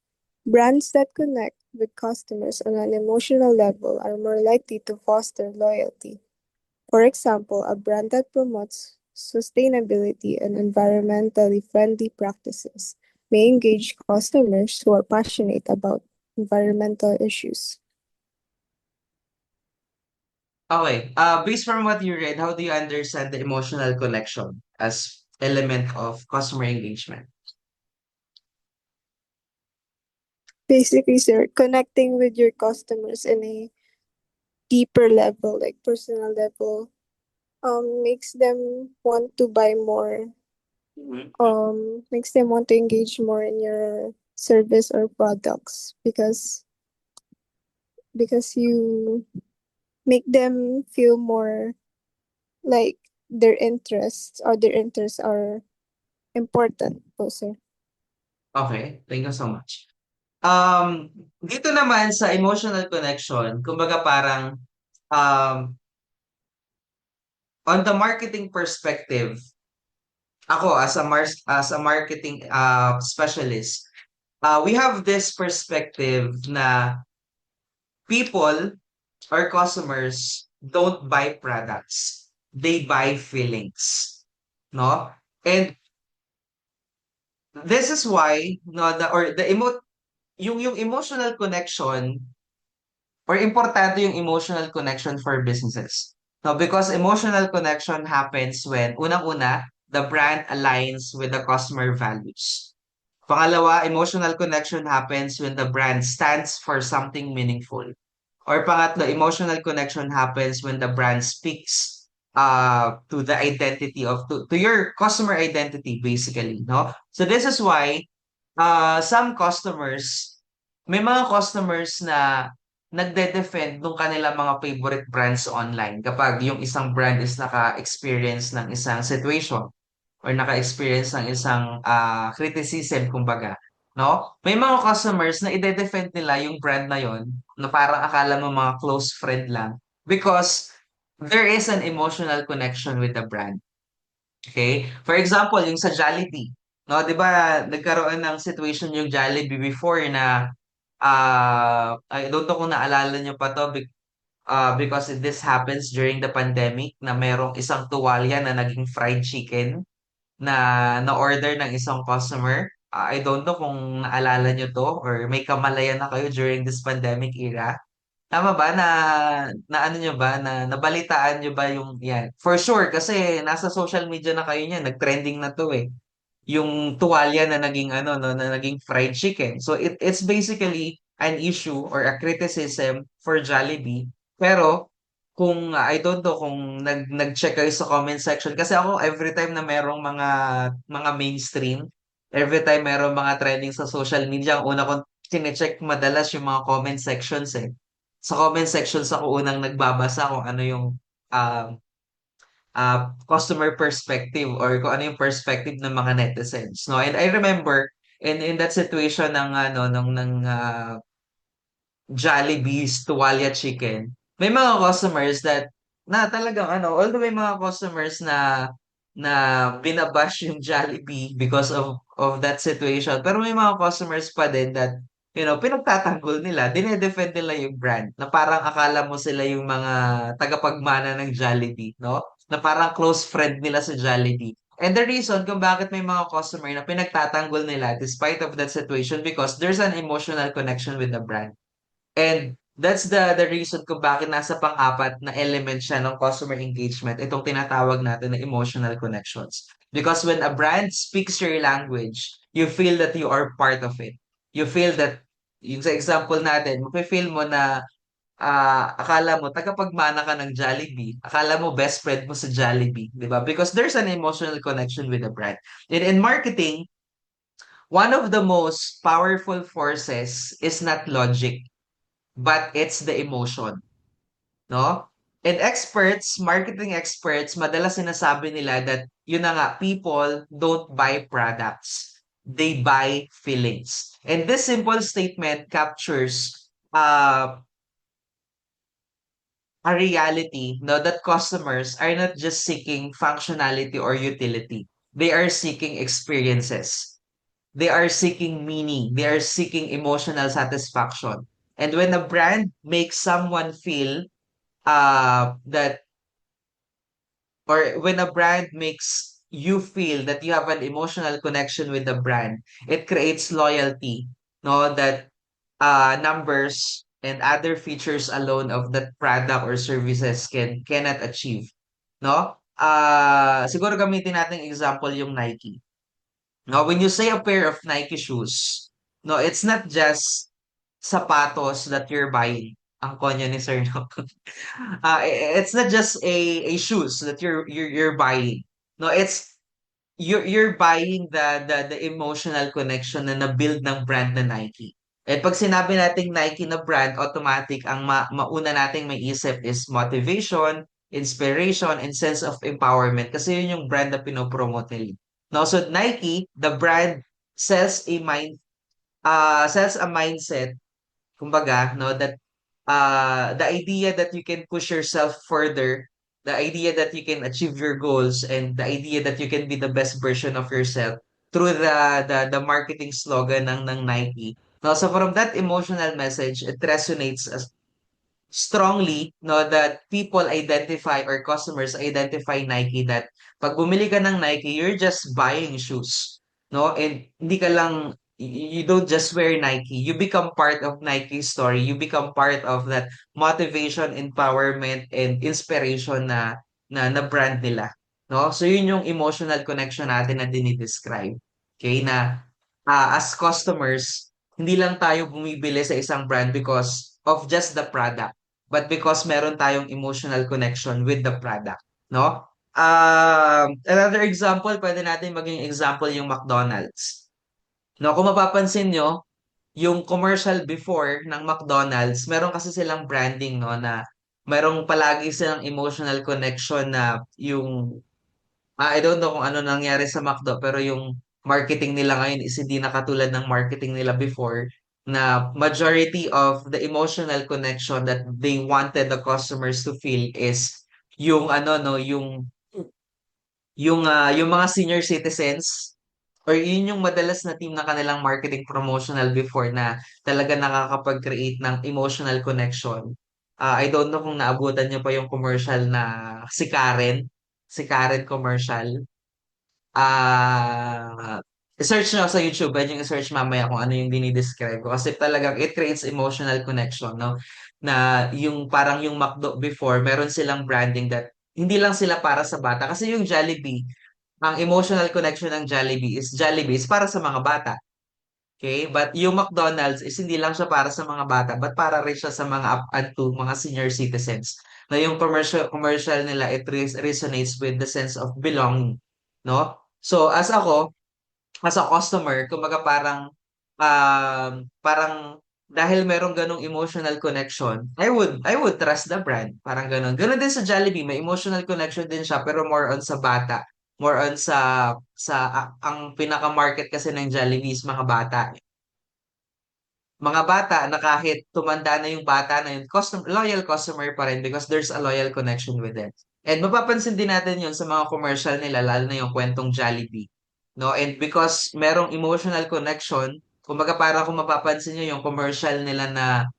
Brands that connect with customers on an emotional level are more likely to foster loyalty. For example, a brand that promotes sustainability and environmentally friendly practices may engage customers who are passionate about environmental issues. Okay. Based from what you read, how do you understand the emotional connection as element of customer engagement? Basically, sir, connecting with your customers in a deeper level, like personal level, makes them want to buy more, makes them want to engage more in your service or products because you make them feel more like their interests are important po, sir. Okay, thank you so much. Dito naman sa emotional connection, kumbaga parang um, on the marketing perspective, ako as a marketing specialist, we have this perspective na people or customers don't buy products. They buy feelings, no? And this is why no yung emotional connection or importante yung emotional connection for businesses. No, because emotional connection happens when, unang-una, the brand aligns with the customer values. Pangalawa, emotional connection happens when the brand stands for something meaningful. Or pangatlo, emotional connection happens when the brand speaks to the identity of to your customer identity basically, no? So this is why some customers, may mga customers na nagde-defend nung kanilang mga favorite brands online kapag yung isang brand is naka-experience ng isang situation or naka-experience ng isang criticism kumbaga, no? May mga customers na ide-defend nila yung brand na yon na parang akala mo mga close friend lang because there is an emotional connection with the brand. Okay? For example, yung sa Jollibee, no, 'di ba nagkaroon ng situation yung Jollibee before na I don't know kung naalala niyo pa to because this happens during the pandemic na merong isang tuwalya na naging fried chicken na order ng isang customer. I don't know kung naalala niyo to or may kamalayan na kayo during this pandemic era. Tama ba na ano niyo ba na nabalitaan niyo ba yung yan? For sure kasi nasa social media na kayo niyan, nag-trending na to eh. Yung tuwalya na naging ano no, na naging fried chicken. So it's basically an issue or a criticism for Jollibee. Pero kung I don't know kung nag-check kayo sa comment section kasi ako every time na merong mga mainstream, every time merong mga trending sa social media, ang una kong chine-check madalas yung mga comment sections eh. Sa comment sections ako unang nagbabasa kung ano yung um, customer perspective or kung ano yung perspective ng mga netizens, no? And I remember in that situation ng ano ng Jollibee's Tuwalya Chicken, may mga customers that na talagang ano, although may mga customers na binabash yung Jollibee because of that situation, pero may mga customers pa din that pinagtatanggol nila, dinedefend nila yung brand na parang akala mo sila yung mga tagapagmana ng Jollibee, no? Na parang close friend nila sa Jollibee. And the reason kung bakit may mga customer na pinagtatanggol nila despite of that situation because there's an emotional connection with the brand. And that's the reason kung bakit nasa pang-apat na element siya ng customer engagement, itong tinatawag natin na emotional connections. Because when a brand speaks your language, you feel that you are part of it. You feel that, yung sa example natin, mafe-feel mo na akala mo tagapagmana ka ng Jollibee, akala mo best friend mo sa Jollibee, di ba? Because there's an emotional connection with the brand. And in marketing, one of the most powerful forces is not logic but it's the emotion, no? And experts, marketing experts, madalas sinasabi nila that yun na nga, people don't buy products. They buy feelings. And this simple statement captures uh, a reality, no, that customers are not just seeking functionality or utility. They are seeking experiences. They are seeking meaning. They are seeking emotional satisfaction. And when a brand makes someone feel that, or when a brand makes you feel that you have an emotional connection with the brand, it creates loyalty, no, that numbers and other features alone of that product or services cannot achieve, no? Siguro gamitin natin example yung Nike. No, when you say a pair of Nike shoes, no, it's not just sapatos that you're buying. Ang konya ni Sir, no? It's not just a shoes that you're buying. No, it's you're buying the emotional connection na na-build ng brand na Nike. At pag sinabi nating Nike na brand, automatic ang mauna nating maisip is motivation, inspiration, and sense of empowerment kasi yun yung brand na pinopromote nila. No, so Nike, the brand sells sells a mindset, kumbaga, no, that the idea that you can push yourself further, the idea that you can achieve your goals, and the idea that you can be the best version of yourself through the marketing slogan ng Nike. No, so from that emotional message, it resonates as strongly, no, that people identify or customers identify Nike that pag bumili ka ng Nike, you're just buying shoes, no? And hindi ka lang You don't just wear Nike. You become part of Nike's story. You become part of that motivation, empowerment, and inspiration na brand nila. No? So yun yung emotional connection natin na dinidescribe. Okay? Na as customers, hindi lang tayo bumibili sa isang brand because of just the product, but because meron tayong emotional connection with the product. No? Another example, pwede natin maging example yung McDonald's. No, kung mapapansin nyo, yung commercial before ng McDonald's, meron kasi silang branding, no, na merong palagi silang emotional connection na yung, I don't know kung ano nangyari sa McDo, pero yung marketing nila ngayon is hindi na katulad ng marketing nila before, na majority of the emotional connection that they wanted the customers to feel is yung ano, no, yung mga senior citizens or yun yung madalas na team na kanilang marketing promotional before na talaga nakakapag-create ng emotional connection. I don't know kung naabutan niyo pa yung commercial na si Karen commercial. Search nyo sa YouTube, pwede nyo search mamaya kung ano yung dinidescribe ko. Kasi talagang it creates emotional connection, no? Na yung parang yung McDo before, meron silang branding that hindi lang sila para sa bata. Kasi yung Jollibee, ang emotional connection ng Jollibee is para sa mga bata. Okay? But yung McDonald's is hindi lang siya para sa mga bata, but para rin siya sa mga up and to mga senior citizens. Na yung commercial nila, it resonates with the sense of belonging. No? So, as a customer, kumbaga parang dahil merong ganong emotional connection, I would trust the brand. Parang ganon. Ganon din sa Jollibee, may emotional connection din siya, pero more on sa bata. More on ang pinaka-market kasi ng Jollibee is mga bata. Mga bata na kahit tumanda na yung bata na yun, loyal customer pa rin because there's a loyal connection with them. And mapapansin din natin yun sa mga commercial nila, lalo na yung kwentong Jollibee. No? And because merong emotional connection, kumbaga para kung mapapansin nyo yung commercial nila na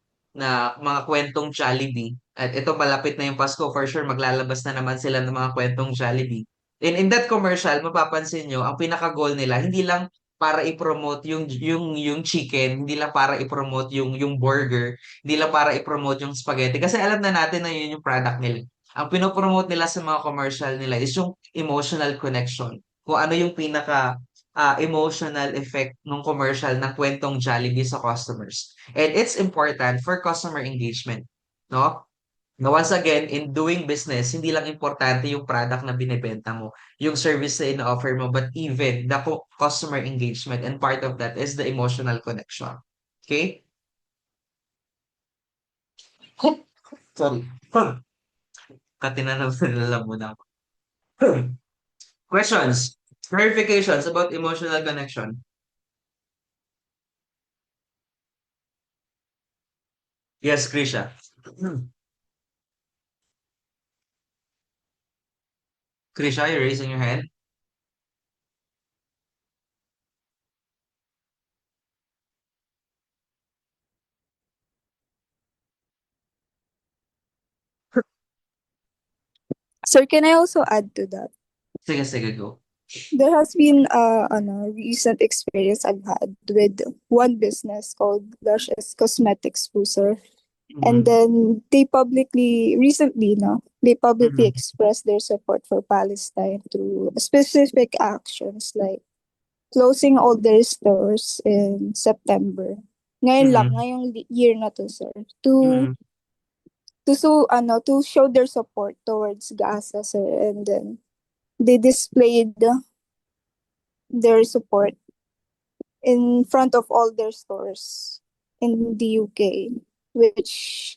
mga kwentong Jollibee, at ito malapit na yung Pasko, for sure maglalabas na naman sila ng mga kwentong Jollibee. And in that commercial, mapapansin nyo, ang pinaka-goal nila, hindi lang para i-promote yung chicken, hindi lang para i-promote yung burger, hindi lang para i-promote yung spaghetti kasi alam na natin na yun yung product nila. Ang pinopromote nila sa mga commercial nila is yung emotional connection. Kung ano yung pinaka emotional effect ng commercial ng kwentong Jollibee sa customers. And it's important for customer engagement, no? Now, once again, in doing business, hindi lang importante yung product na binibenta mo, yung service na ina-offer mo, but even the customer engagement. And part of that is the emotional connection. Okay? Sorry. Katinanong nila muna ako. Questions? Clarifications about emotional connection? Yes, Krisha. Krisha, you're raising your hand? Sir, can I also add to that? Sige, go. There has been recent experience I've had with one business called Luscious Cosmetics po, sir. And then they publicly Mhm. expressed their support for Palestine through specific actions like closing all their stores in September. Mhm. Ngayong year na to, sir, to Mhm. to show their support towards Gaza, sir, and then they displayed their support in front of all their stores in the UK, which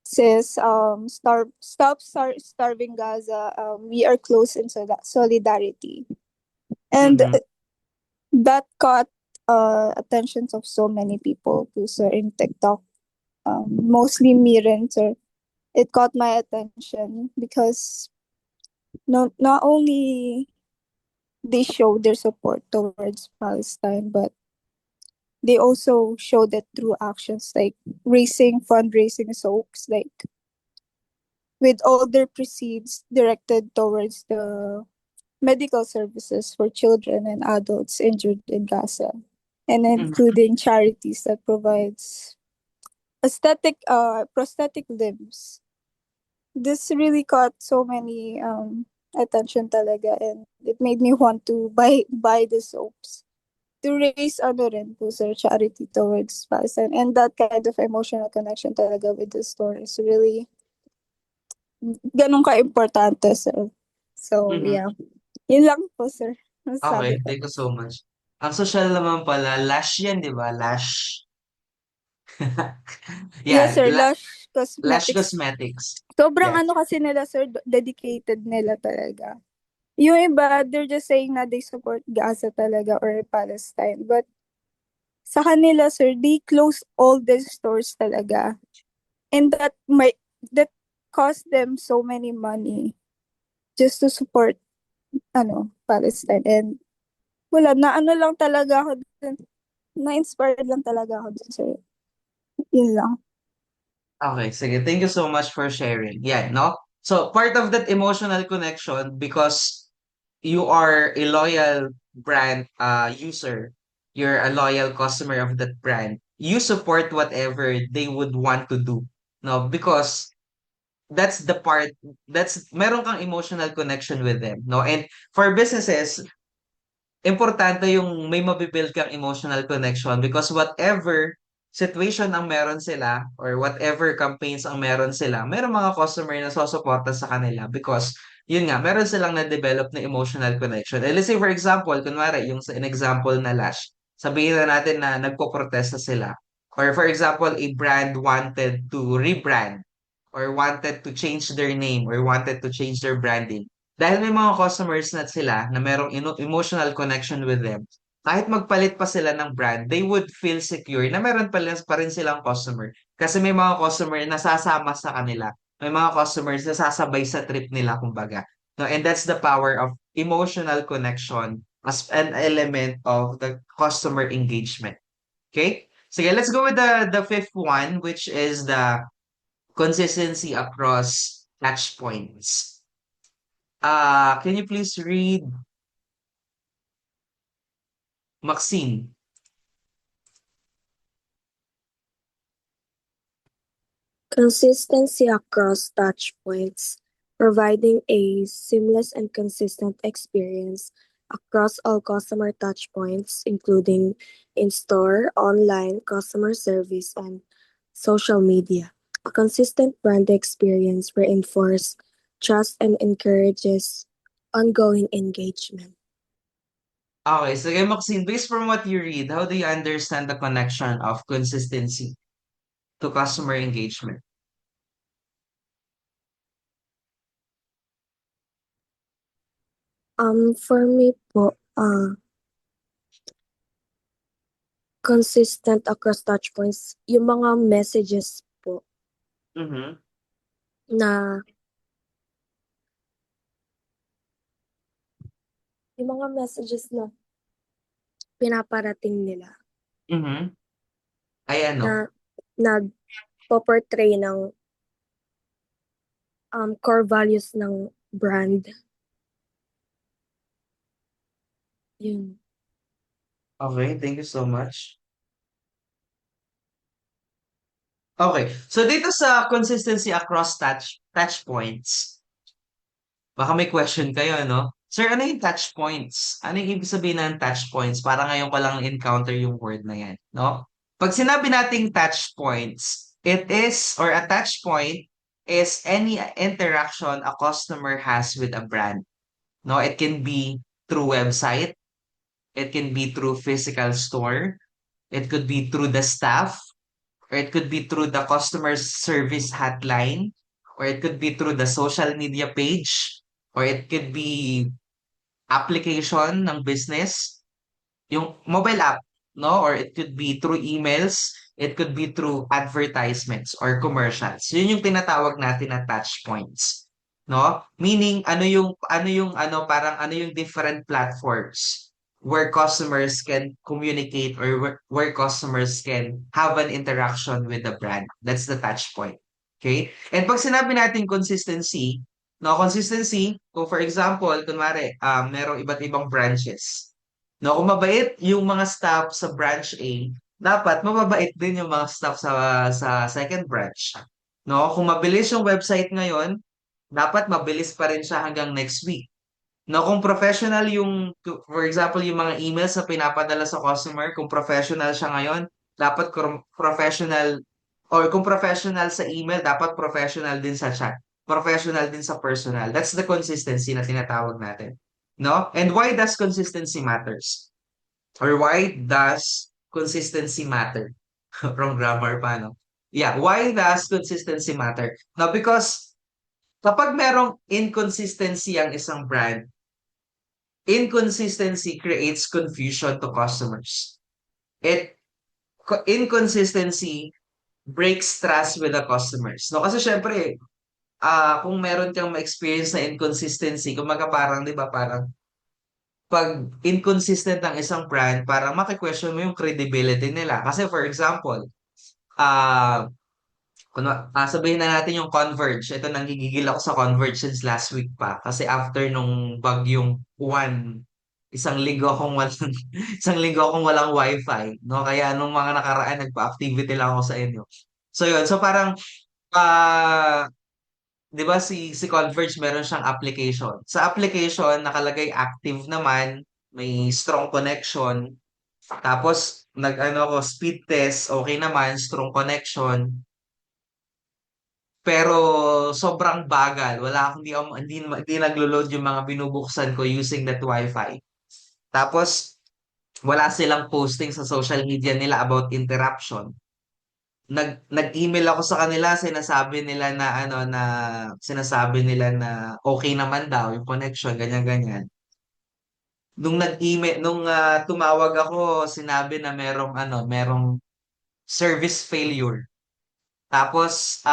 says starving Gaza, we are close in solidarity. And Mhm. that caught attentions of so many people too, sir, in TikTok, mostly me rin, sir. It caught my attention because not only they show their support towards Palestine, but they also showed it through actions like fundraising soaps, like with all their proceeds directed towards the medical services for children and adults injured in Gaza. and Mhm. including charities that provides prosthetic limbs. This really caught so many attention talaga, and it made me want to buy the soaps to raise ano rin po sir, charity towards Palestine, and that kind of emotional connection talaga with the store is really ganun ka-importante sir. So Mhm. yeah, yun lang po sir, Okay, masasabi ko. thank you so much. Ang social naman pala, Lash yan, di ba? Lash. Yes Yan, sir, Lush Lash Cosmetics. Cosmetics. Sobrang Yan. ano kasi nila sir, dedicated nila talaga. Yung iba, they're just saying na they support Gaza talaga or Palestine. But sa kanila, sir, they close all the stores talaga. And that cost them so many money just to support Palestine. And wala, na ano lang talaga ako dun. Na-inspired lang talaga ako dun, sir. Yun lang. Okay, sige. Thank you so much for sharing. Yan, no? So, part of that emotional connection, because you are a loyal brand user, you're a loyal customer of that brand, you support whatever they would want to do. No, because that's the part, that's meron kang emotional connection with them, no? And for businesses, importante yung may mabibuild kang emotional connection, because whatever situation ang meron sila or whatever campaigns ang meron sila, meron mga customer na susuporta sa kanila, because yun nga, meron silang na-develop na emotional connection. And let's say for example, kunwari yung sa an example na Lash, sabihin na natin na nagpo-protesta sila. Or for example, a brand wanted to rebrand or wanted to change their name or wanted to change their branding. Dahil may mga customers na sila na merong emotional connection with them, kahit magpalit pa sila ng brand, they would feel secure na meron pa rin silang customer. Kasi may mga customer na sasama sa kanila. May mga customers na sasabay sa trip nila, kumbaga. No, and that's the power of emotional connection as an element of the customer engagement. Okay? Sige, let's go with the fifth one, which is the consistency across touch points. Can you please read Maxine? Consistency across touch points, providing a seamless and consistent experience across all customer touch points, including in-store, online, customer service, and social media. A consistent brand experience reinforces trust and encourages ongoing engagement. Okay, so again, Maxine, based from what you read, how do you understand the connection of consistency to customer engagement? For me po, consistent across touch points, yung mga messages po Mm-hmm. na yung mga messages na pinaparating nila Mm-hmm. Ay ano? na nagpo-portray ng core values ng brand. Yun. Okay, thank you so much. Okay, so dito sa consistency across touch points, baka may question kayo, no? Sir, ano yung touch points? Ano yung ibig sabihin ng touch points? Para ngayon ko lang encounter yung word na yan, no? Pag sinabi nating touch points, it is, or a touch point is any interaction a customer has with a brand. No, it can be through website, it can be through physical store, it could be through the staff, or it could be through the customer service hotline, or it could be through the social media page, or it could be application ng business, yung mobile app, no? Or it could be through emails, it could be through advertisements or commercials. Yun yung tinatawag natin na touch points, no? Meaning ano parang ano yung different platforms where customers can communicate or where customers can have an interaction with the brand. That's the touch point. Okay? And pag sinabi natin consistency, no, consistency, kung for example, kunwari, merong iba't ibang branches No, kung mabait yung mga staff sa branch A, dapat mababait din yung mga staff sa second branch. No, kung mabilis yung website ngayon, dapat mabilis pa rin siya hanggang next week. No, kung professional for example, yung mga emails na pinapadala sa customer, kung professional siya ngayon, dapat professional, or kung professional sa email, dapat professional din sa chat. Professional din sa personal. That's the consistency na tinatawag natin. No? And why does consistency matters? Or why does consistency matter? From grammar pa, no? Yeah, why does consistency matter? Now, because kapag merong inconsistency ang isang brand, inconsistency creates confusion to customers. Inconsistency breaks trust with the customers. No, kasi syempre, kung meron kang ma-experience na inconsistency, kumaga parang, 'di ba, parang pag inconsistent ang isang brand, parang maki-question mo yung credibility nila. Kasi for example, ah sabihin na natin yung Converge. Ito, nanggigigil ako sa Converge since last week pa. Kasi after nung bagyong Juan, isang linggo akong walang, isang linggo akong walang wifi. No? Kaya nung mga nakaraan, nagpa-activity lang ako sa inyo. So yun, so parang, ah 'di ba si Converge meron siyang application. Sa application, nakalagay active naman, may strong connection. Tapos, nag-ano ako, speed test, okay naman, strong connection. Pero sobrang bagal. Hindi naglo-load yung mga binubuksan ko using that Wi-Fi. Tapos wala silang posting sa social media nila about interruption. Nag-email ako sa kanila, sinasabi nila na okay naman daw yung connection, ganyan ganyan. Nung tumawag ako, sinabi na merong service failure. Tapos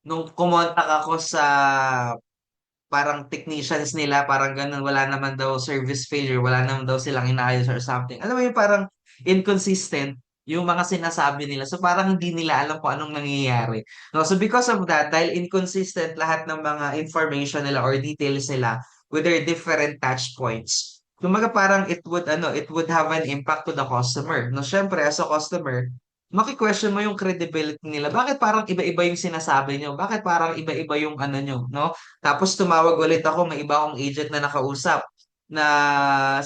nung kumontak ako sa parang technicians nila, parang ganun, wala naman daw service failure, wala naman daw silang inaayos or something. Alam mo yung parang inconsistent yung mga sinasabi nila. So parang hindi nila alam kung anong nangyayari. No, so because of that, dahil inconsistent lahat ng mga information nila or details nila with their different touch points. Kumaga parang it would have an impact to the customer. No, syempre as a customer, maki-question mo yung credibility nila. Bakit parang iba-iba yung sinasabi nyo? Bakit parang iba-iba yung ano nyo, no? Tapos tumawag ulit ako, may iba akong agent na nakausap na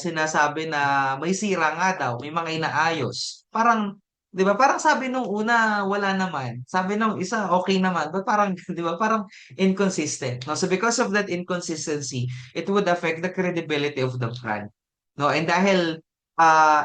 sinasabi na may sira nga daw, may mga inaayos. Parang, 'di ba? Parang sabi nung una, wala naman. Sabi nung isa, okay naman. But parang, 'di ba? Parang inconsistent. No? So because of that inconsistency, it would affect the credibility of the brand. No? And dahil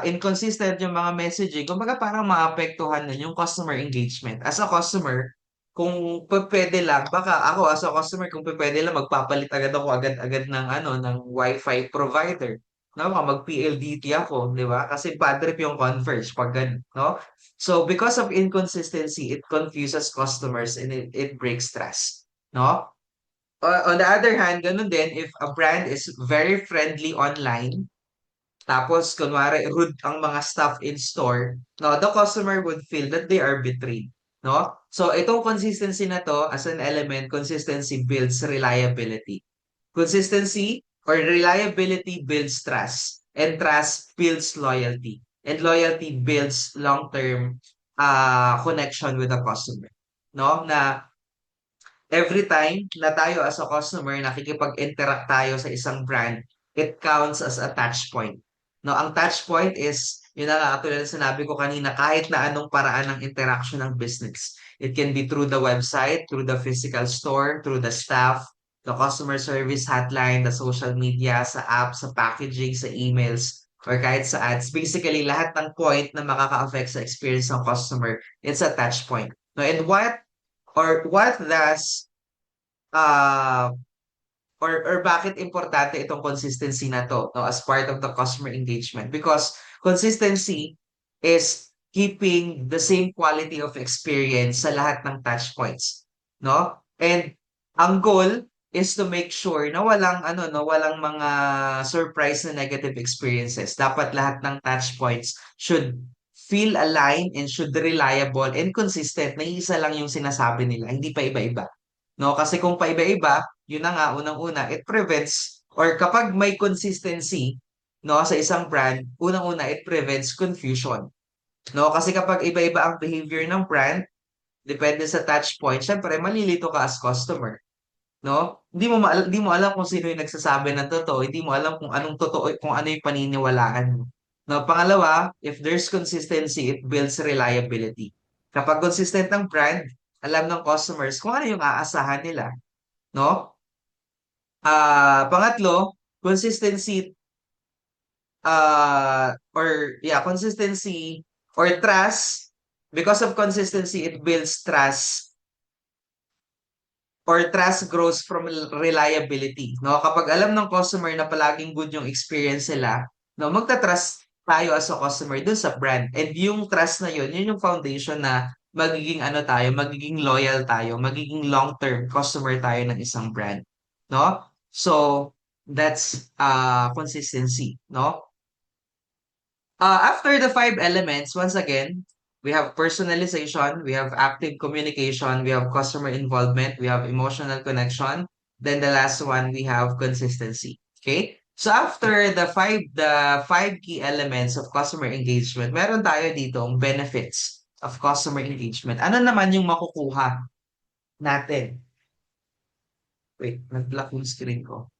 inconsistent yung mga messaging, kumbaga parang maapektuhan nun yung customer engagement. As a customer, kung pwede lang, baka ako as a customer, kung pwede lang, magpapalit agad ako agad-agad ng Wi-Fi provider. No, baka mag-PLDT ako, di ba? Kasi bad trip yung Converge pag ganun, no? So, because of inconsistency, it confuses customers and it breaks trust, no? On the other hand, ganun din, if a brand is very friendly online, tapos, kunwari, rude ang mga staff in store, no, the customer would feel that they are betrayed. No? So, itong consistency na to, as an element, consistency builds reliability. Consistency or reliability builds trust. And trust builds loyalty. And loyalty builds long-term connection with the customer. No? Na every time na tayo as a customer nakikipag-interact tayo sa isang brand, it counts as a touch point. No, ang touch point is, yun na nga, katulad ng sinabi ko kanina, kahit na anong paraan ng interaction ng business. It can be through the website, through the physical store, through the staff, the customer service hotline, the social media, sa app, sa packaging, sa emails, or kahit sa ads. Basically, lahat ng point na makaka-affect sa experience ng customer, it's a touch point. No, and what does uh or bakit importante itong consistency na to, no, as part of the customer engagement? Because consistency is keeping the same quality of experience sa lahat ng touch points, no? And ang goal is to make sure na walang mga surprise na negative experiences. Dapat lahat ng touch points should feel aligned and should reliable and consistent, na isa lang yung sinasabi nila, hindi pa iba-iba. No, kasi kung paiba-iba, yun na nga, unang-una, it prevents, or kapag may consistency, no, sa isang brand, unang-una, it prevents confusion. No, kasi kapag iba-iba ang behavior ng brand, depende sa touch point, syempre malilito ka as customer, no? Hindi mo alam kung sino yung nagsasabi ng totoo, hindi mo alam kung anong totoo, kung ano yung paniniwalaan mo. No, pangalawa, if there's consistency, it builds reliability. Kapag consistent ang brand, alam ng customers kung ano yung aasahan nila, no? Pangatlo, consistency consistency or trust. Because of consistency, it builds trust or trust grows from reliability. No, kapag alam ng customer na palaging good yung experience nila, no, magta-trust tayo as a customer dun sa brand. And yung trust na yun yung foundation na magiging ano tayo, magiging loyal tayo, magiging long-term customer tayo ng isang brand. No? So, that's consistency, no? After the five elements, once again, we have personalization, we have active communication, we have customer involvement, we have emotional connection. Then the last one, we have consistency. Okay? So after the five key elements of customer engagement, meron tayo dito ang benefits of customer engagement. Ano naman yung makukuha natin? Wait, nag-block yung screen ko.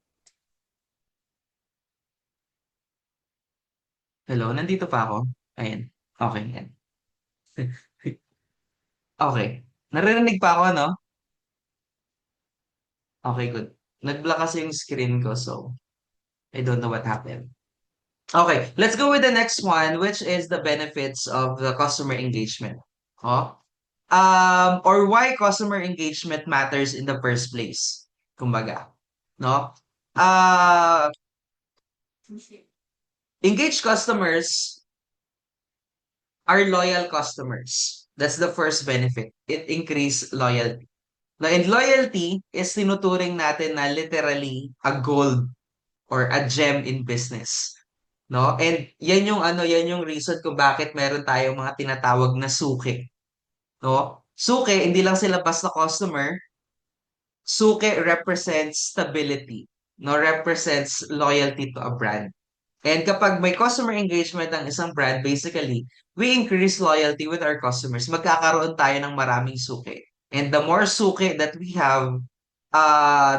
Hello, nandito pa ako? Ayan. Okay, yan. Okay. Naririnig pa ako, no? Okay, good. Nag-block kasi yung screen ko, so I don't know what happened. Okay, let's go with the next one, which is the benefits of the customer engagement. Oh, or why customer engagement matters in the first place. Kumbaga, no? Uh, Engaged customers are loyal customers. That's the first benefit. It increase loyalty. Now, and loyalty is tinuturing natin na literally a gold or a gem in business. No? And yan yung reason kung bakit meron tayong mga tinatawag na suki. No? Suki, hindi lang sila basta customer. Suki represents stability. No? Represents loyalty to a brand. And kapag may customer engagement ng isang brand, basically, we increase loyalty with our customers. Magkakaroon tayo ng maraming suki. And the more suki that we have,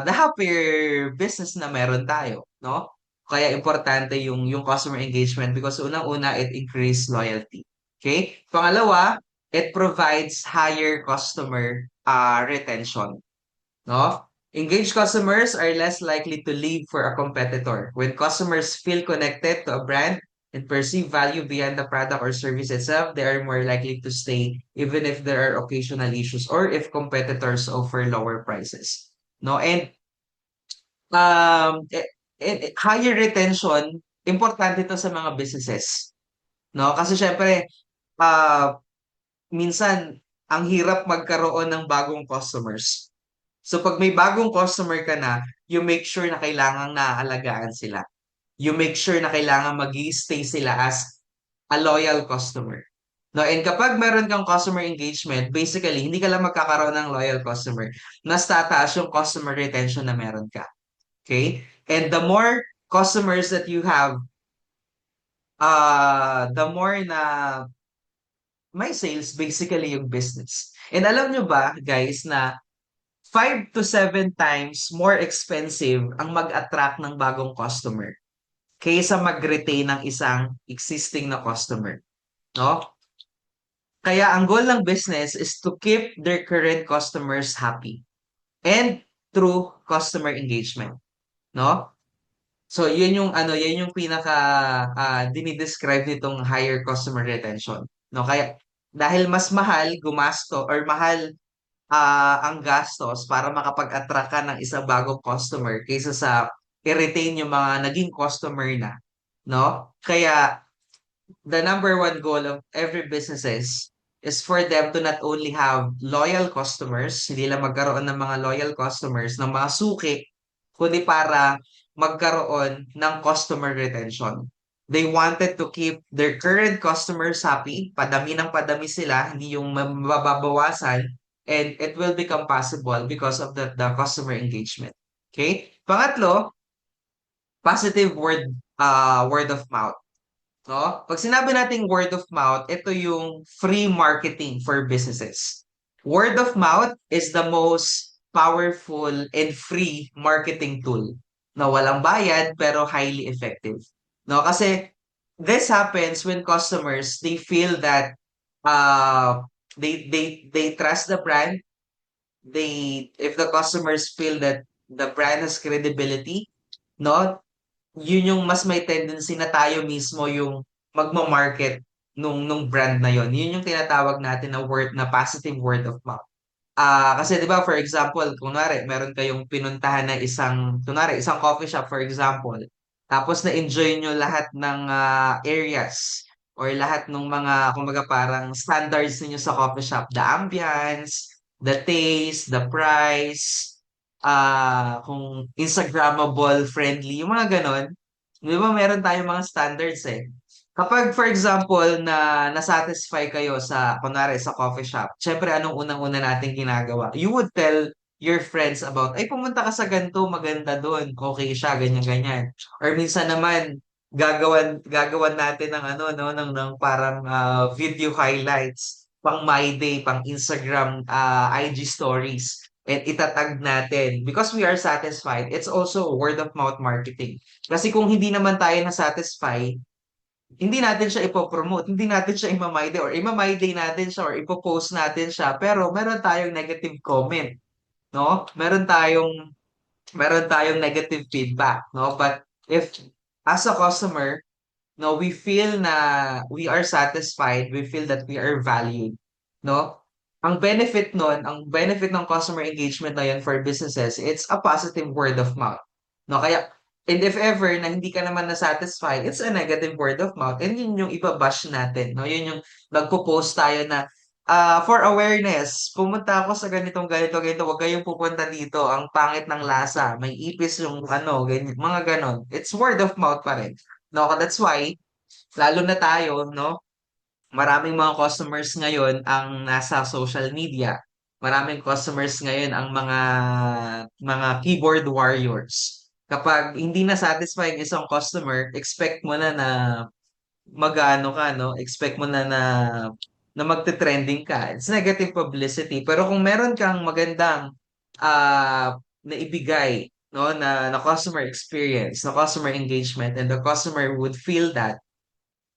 the happier business na meron tayo, no? Kaya importante yung customer engagement because unang-una, it increase loyalty. Okay? Pangalawa, it provides higher customer retention, no? Engaged customers are less likely to leave for a competitor. When customers feel connected to a brand and perceive value beyond the product or service itself, they are more likely to stay even if there are occasional issues or if competitors offer lower prices. No, and higher retention, importante to sa mga businesses. No, kasi syempre, uh, minsan ang hirap magkaroon ng bagong customers. So pag may bagong customer ka na, you make sure na kailangang naaalagaan sila. You make sure na kailangan mag-stay sila as a loyal customer. No, and kapag meron kang customer engagement, basically, hindi ka lang magkakaroon ng loyal customer. Mas tataas yung customer retention na meron ka. Okay? And the more customers that you have, the more na may sales, basically yung business. And alam nyo ba, guys, na 5 to 7 times more expensive ang mag-attract ng bagong customer kaysa mag-retain ng isang existing na customer, no? Kaya ang goal ng business is to keep their current customers happy and through customer engagement, no? So yun yung pinaka dinidescribe nitong higher customer retention, no? Kaya dahil mas mahal gumasto or mahal ang gastos para makapag-attract ka ng isang bagong customer kaysa sa i-retain yung mga naging customer na, no? Kaya the number one goal of every businesses is for them to not only have loyal customers, hindi lang magkaroon ng mga loyal customers, ng mga suki, kundi para magkaroon ng customer retention. They wanted to keep their current customers happy, padami ng padami sila, hindi yung mababawasan, and it will become possible because of the customer engagement. Okay? Pangatlo, positive word word of mouth. No? Pag sinabi nating word of mouth, ito yung free marketing for businesses. Word of mouth is the most powerful and free marketing tool na walang bayad pero highly effective. No, kasi this happens when customers they feel that uh they trust the brand. They if the customers feel that the brand has credibility, no, yun yung mas may tendency na tayo mismo yung magma-market nung brand na yun. Yun yung tinatawag natin na positive word of mouth. Kasi 'di ba for example, kunwari meron kayong pinuntahan na isang coffee shop for example. Tapos na-enjoy nyo lahat ng areas or lahat ng mga kumbaga parang standards niyo sa coffee shop, the ambience, the taste, the price, kung Instagrammable friendly, yung mga ganon. 'Di ba meron tayong mga standards eh. Kapag for example na nasatisfy kayo sa kunwari sa coffee shop, syempre anong unang-una nating ginagawa? You would tell your friends about, ay pumunta ka sa ganito, maganda doon, okay siya, ganyan-ganyan. Or minsan naman gagawan natin ng ano no ng parang video highlights pang My Day, pang Instagram IG stories and itatag natin because we are satisfied. It's also word of mouth marketing. Kasi kung hindi naman tayo na-satisfy, hindi natin siya ipopromote, hindi natin siya ima-my day or ima-my day natin siya or ipopost natin siya, pero meron tayong negative comment, no? Meron tayong negative feedback, no? But if as a customer, no, we feel na we are satisfied, we feel that we are valued, no? Ang benefit ng customer engagement na yun for businesses, it's a positive word of mouth. No, kaya, and if ever na hindi ka naman na-satisfy, it's a negative word of mouth. And yun yung ibabash natin, no? Yun yung nagpo-post tayo na, for awareness, pumunta ako sa ganitong ganito, ganito, huwag kayong pupunta dito. Ang pangit ng lasa, may ipis yung ano, ganyan, mga ganon. It's word of mouth pa rin. No, that's why, lalo na tayo, no? Maraming mga customers ngayon ang nasa social media. Maraming customers ngayon ang mga keyboard warriors. Kapag hindi na satisfy ang isang customer, expect mo na na mag-ano ka, no? Expect mo na magte-trending ka. It's negative publicity. Pero kung meron kang magandang naibigay, no, na customer experience, na customer engagement, and the customer would feel that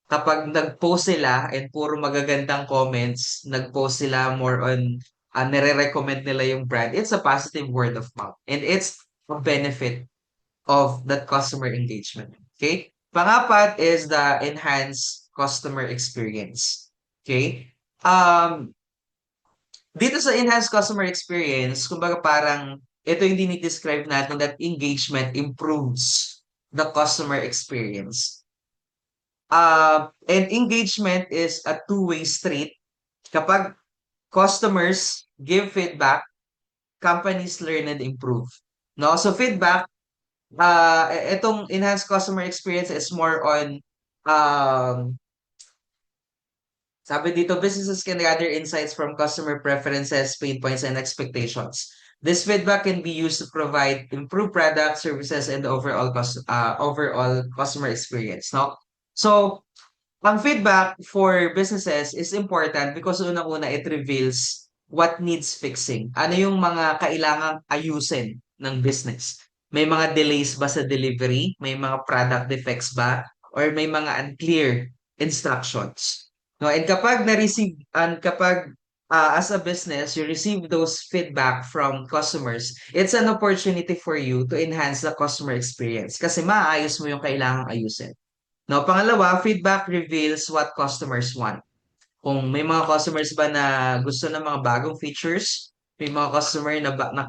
kapag nag-post sila and puro magagandang comments, nag-post sila more on, nire-recommend nila yung brand, it's a positive word of mouth. And it's a benefit of that customer engagement. Okay? Pangapat is the enhanced customer experience. Okay? Dito sa enhanced customer experience, kumbaga parang ito yung dinidescribe natin that engagement improves the customer experience. And engagement is a two-way street. Kapag customers give feedback, companies learn and improve. No? So feedback, itong enhanced customer experience is more on, sabi dito, businesses can gather insights from customer preferences, pain points, and expectations. This feedback can be used to provide improved products, services, and overall customer experience. No? So, ang feedback for businesses is important because unang-una it reveals what needs fixing. Ano yung mga kailangang ayusin ng business? May mga delays ba sa delivery? May mga product defects ba? Or may mga unclear instructions? No, and kapag as a business you receive those feedback from customers, it's an opportunity for you to enhance the customer experience kasi maayos mo yung kailangang ayusin. No, pangalawa, feedback reveals what customers want. Kung may mga customers ba na gusto ng mga bagong features, may mga customer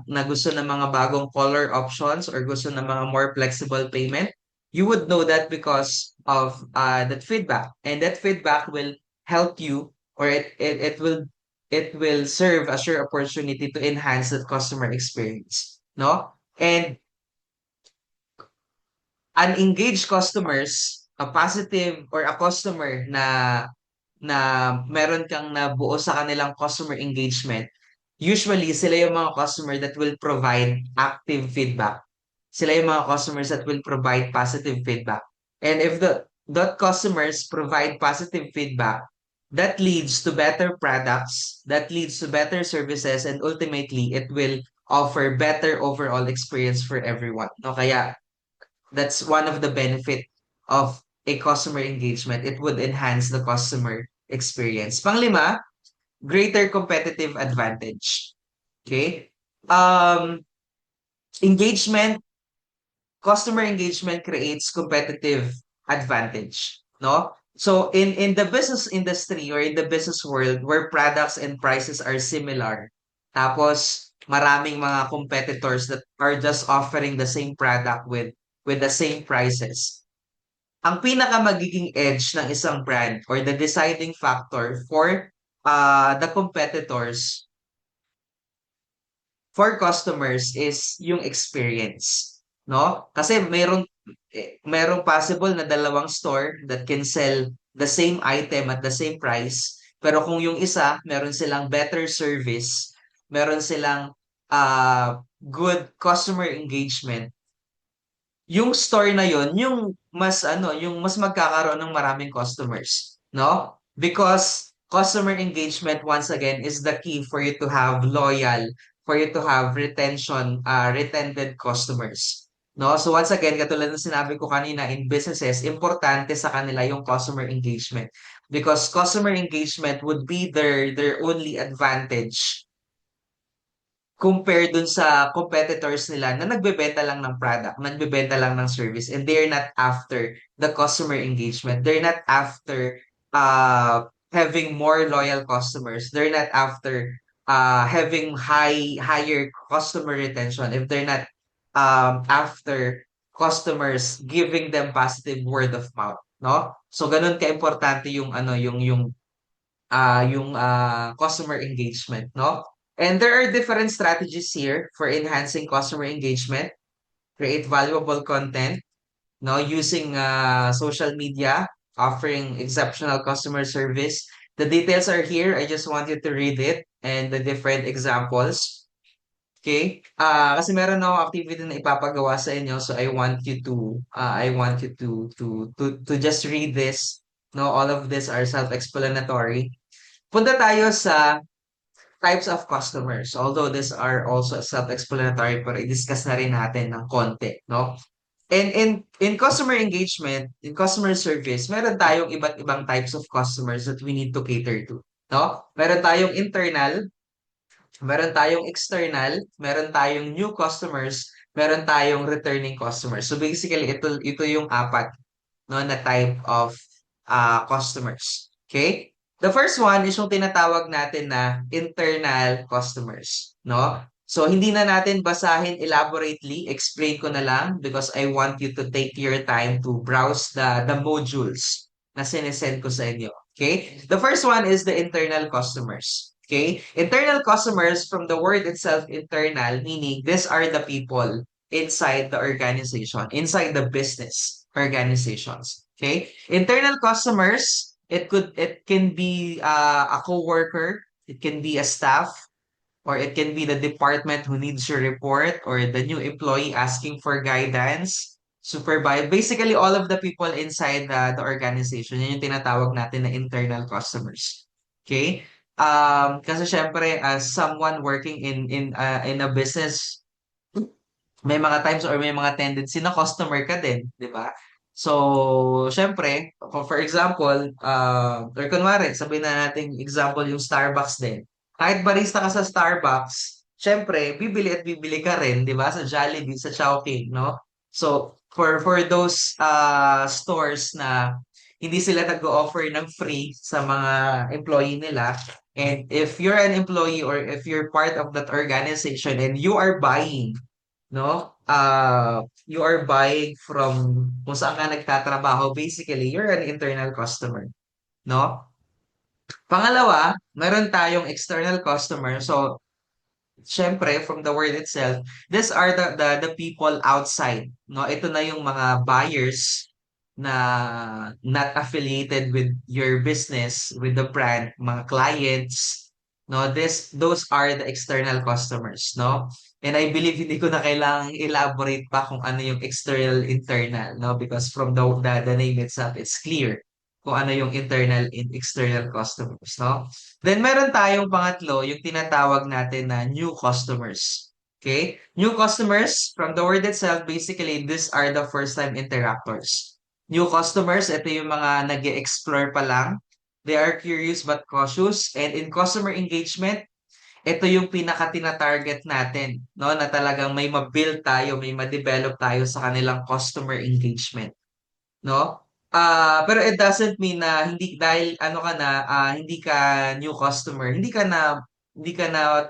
na gusto ng mga bagong color options or gusto ng mga more flexible payment, you would know that because of that feedback. And that feedback will help you or it will serve as your opportunity to enhance that customer experience. No? And unengaged customers, a positive or a customer na meron kang nabuo sa kanilang customer engagement, usually sila yung mga customer that will provide active feedback. Sila yung mga customers that will provide positive feedback. And if that customers provide positive feedback, that leads to better products, that leads to better services, and ultimately it will offer better overall experience for everyone. No, kaya that's one of the benefit of a customer engagement. It would enhance the customer experience. Panglima, greater competitive advantage. Okay? Um, engagement, customer engagement creates competitive advantage, no? So in the business industry or in the business world where products and prices are similar, tapos maraming mga competitors that are just offering the same product with the same prices. Ang pinaka magiging edge ng isang brand or the deciding factor for the competitors for customers is yung experience, no? Kasi merong possible na dalawang store that can sell the same item at the same price, pero kung yung isa, meron silang better service, meron silang good customer engagement, yung store na yon yung mas magkakaroon ng maraming customers, no? Because customer engagement once again is the key for you to have loyal, for you to have retented customers. No? So once again, katulad ng sinabi ko kanina in businesses, importante sa kanila yung customer engagement because customer engagement would be their only advantage compare dun sa competitors nila na nagbebenta lang ng product, nagbebenta lang ng service, and they're not after the customer engagement. They're not after having more loyal customers. They're not after having higher customer retention if they're not after customers giving them positive word of mouth, no? So ganun ka-importante yung customer engagement, no? And there are different strategies here for enhancing customer engagement, create valuable content, no, using social media, offering exceptional customer service. The details are here. I just want you to read it and the different examples. Okay? Kasi meron ako activity na ipapagawa sa inyo, so I want you to just read this. No, all of these are self-explanatory. Punta tayo sa types of customers. Although these are also self-explanatory, pero i-discuss na rin natin ng konti, no? And in customer engagement, in customer service, meron tayong iba't ibang types of customers that we need to cater to, no? Meron tayong internal, meron tayong external, meron tayong new customers, meron tayong returning customers. So basically, ito yung apat, no, na type of customers. Okay? The first one is yung tinatawag natin na internal customers, no? So hindi na natin basahin elaborately, explain ko na lang because I want you to take your time to browse the modules na sinesend ko sa inyo. Okay? The first one is the internal customers. Okay? Internal customers from the word itself, internal, meaning these are the people inside the organization, inside the business organizations. Okay? Internal customers, it can be a coworker, it can be a staff, or it can be the department who needs your report, or the new employee asking for guidance, supervise. Basically, all of the people inside the organization, yun yung tinatawag natin na internal customers. Okay? Kasi syempre, as someone working in a business, may mga times or may mga tendency na customer ka din, di ba? So, syempre, for example, or kunwari, sabihin na natin example yung Starbucks din. Kahit barista ka sa Starbucks, syempre, bibili at bibili ka rin, di ba? Sa Jollibee, sa Chowking, no? So, for those stores na hindi sila nag-offer ng free sa mga employee nila, and if you're an employee or if you're part of that organization and you are buying, no? You are buying from kung saan ka nagtatrabaho, basically, you're an internal customer, no? Pangalawa, meron tayong external customer. So, syempre, from the word itself, these are the people outside, no? Ito na yung mga buyers na not affiliated with your business, with the brand, mga clients, no? Those are the external customers, no? And I believe hindi ko na kailangang elaborate pa kung ano yung external, internal, no? Because from the name itself, it's clear kung ano yung internal and external customers, no? Then meron tayong pangatlo, yung tinatawag natin na new customers. Okay? New customers, from the word itself, basically, these are the first-time interactors. New customers, ito yung mga nag-explore pa lang. They are curious but cautious. And in customer engagement, ito yung pinaka tina-target natin, no? Na talagang may ma-build tayo, may ma-develop tayo sa kanilang customer engagement, no? Pero it doesn't mean na hindi dahil ano ka na, hindi ka new customer, hindi ka na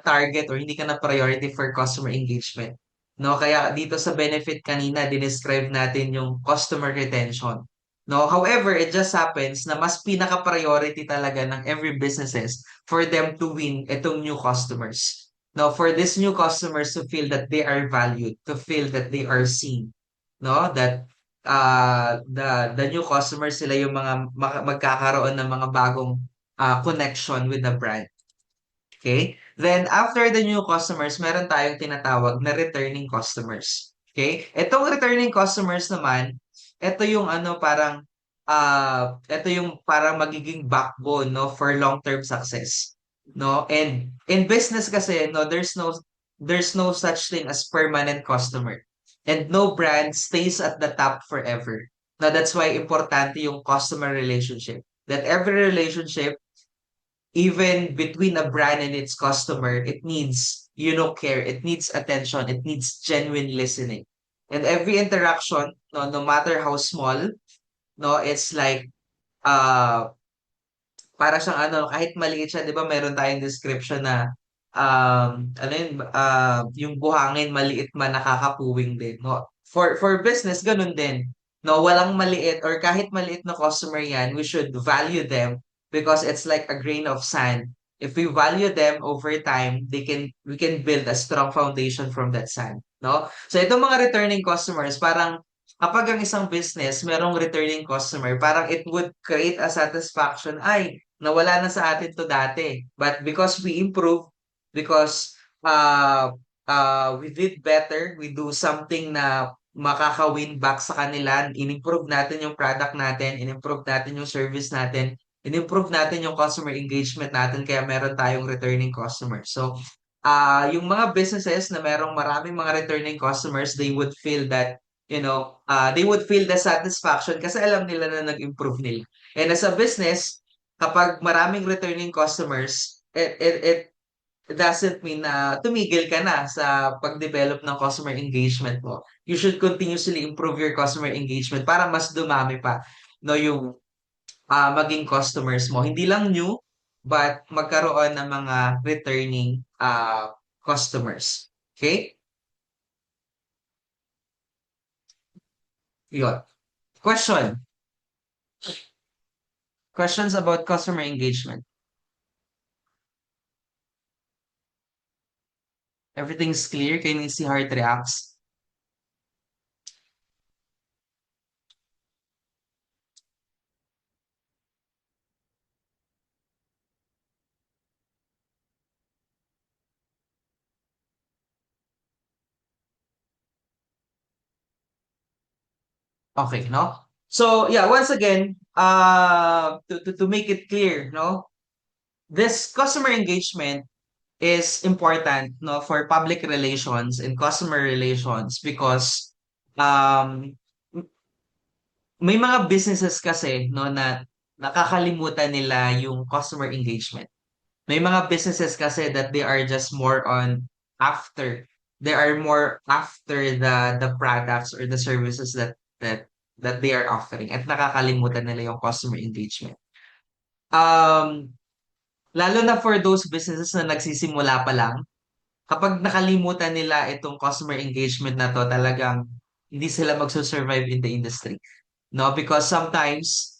target or hindi ka na priority for customer engagement. No, kaya dito sa benefit kanina dinescribe natin yung customer retention. No, however, it just happens na mas pinaka-priority talaga ng every businesses for them to win itong new customers. No, for these new customers to feel that they are valued, to feel that they are seen, no? That the new customers sila yung mga magkakaroon ng mga bagong connection with the brand. Okay? Then after the new customers, meron tayong tinatawag na returning customers. Okay? Itong returning customers naman, ito yung ano ito yung parang magiging backbone no for long-term success. No? And in business kasi no there's no such thing as permanent customer. And no brand stays at the top forever. Now that's why importante yung customer relationship. That every relationship even between a brand and its customer, it needs, care, it needs attention, it needs genuine listening. And every interaction, no matter how small, no, it's like, uh, para siyang ano, kahit maliit siya, di ba meron tayong description na, ano yun, yung buhangin maliit man nakakapuwing din. No? For business, ganun din. No, walang maliit or kahit maliit na customer yan, we should value them because it's like a grain of sand. If we value them over time, we can build a strong foundation from that sand. No? So itong mga returning customers, parang kapag ang isang business merong returning customer, parang it would create a satisfaction. Ay, nawala na sa atin to dati. But because we improve, because we did better, we do something na makaka-win back sa kanila, in-improve natin yung product natin, in-improve natin yung service natin, in-improve natin yung customer engagement natin, kaya meron tayong returning customers. So, yung mga businesses na merong maraming mga returning customers, they would feel that, they would feel the satisfaction kasi alam nila na nag-improve nila. And as a business, kapag maraming returning customers, it doesn't mean na tumigil ka na sa pag-develop ng customer engagement mo. You should continuously improve your customer engagement para mas dumami pa no yung maging customers mo. Hindi lang new, but magkaroon ng mga returning customers. Okay? Yun. Question. Questions about customer engagement. Everything's clear? Can you see how it reacts? Okay, no? So, yeah, once again, to make it clear, no? This customer engagement is important, no, for public relations and customer relations because um may mga businesses kasi no na nakakalimutan nila yung customer engagement. May mga businesses kasi that they are just more on after. They are more after the products or the services that they are offering at nakakalimutan nila yung customer engagement. Um, Lalo na for those businesses na nagsisimula pa lang, kapag nakalimutan nila itong customer engagement na to, talagang hindi sila magso-survive in the industry. No, because sometimes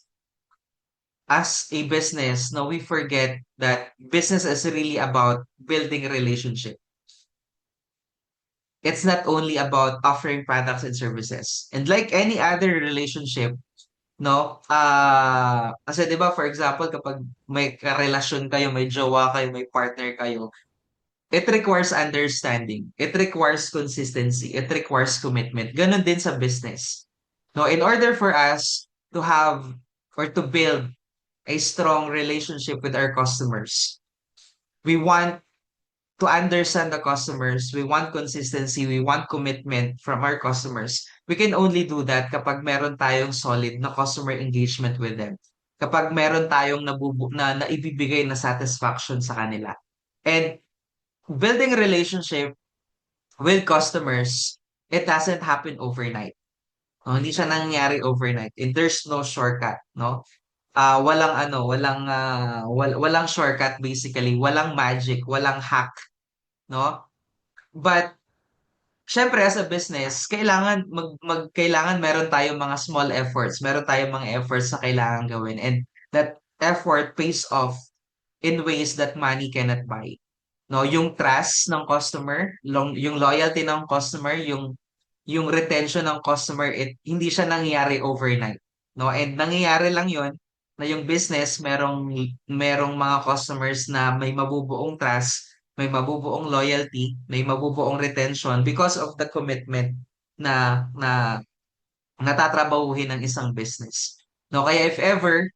as a business, no, we forget that business is really about building a relationship. It's not only about offering products and services. And like any other relationship, no, kasi 'di ba for example kapag may karelasyon kayo, may jowa kayo, may partner kayo, it requires understanding. It requires consistency. It requires commitment. Ganon din sa business. No, in order for us to have or to build a strong relationship with our customers, we want to understand the customers. We want consistency. We want commitment from our customers. We can only do that kapag meron tayong solid na customer engagement with them. Kapag meron tayong na ibibigay na satisfaction sa kanila. And building a relationship with customers, it doesn't happen overnight. No, hindi siya nangyayari overnight. And there's no shortcut, no? Walang shortcut basically, walang magic, walang hack, no? But syempre as a business, kailangan meron tayong mga small efforts, meron tayong mga efforts na kailangan gawin and that effort pays off in ways that money cannot buy. No, yung trust ng customer, yung loyalty ng customer, yung retention ng customer, hindi siya nangyayari overnight. No, and nangyayari lang 'yon na yung business merong mga customers na may mabubuong trust, may mabubuong loyalty, may mabubuong retention because of the commitment na natatrabahuhin ng isang business. No, kaya if ever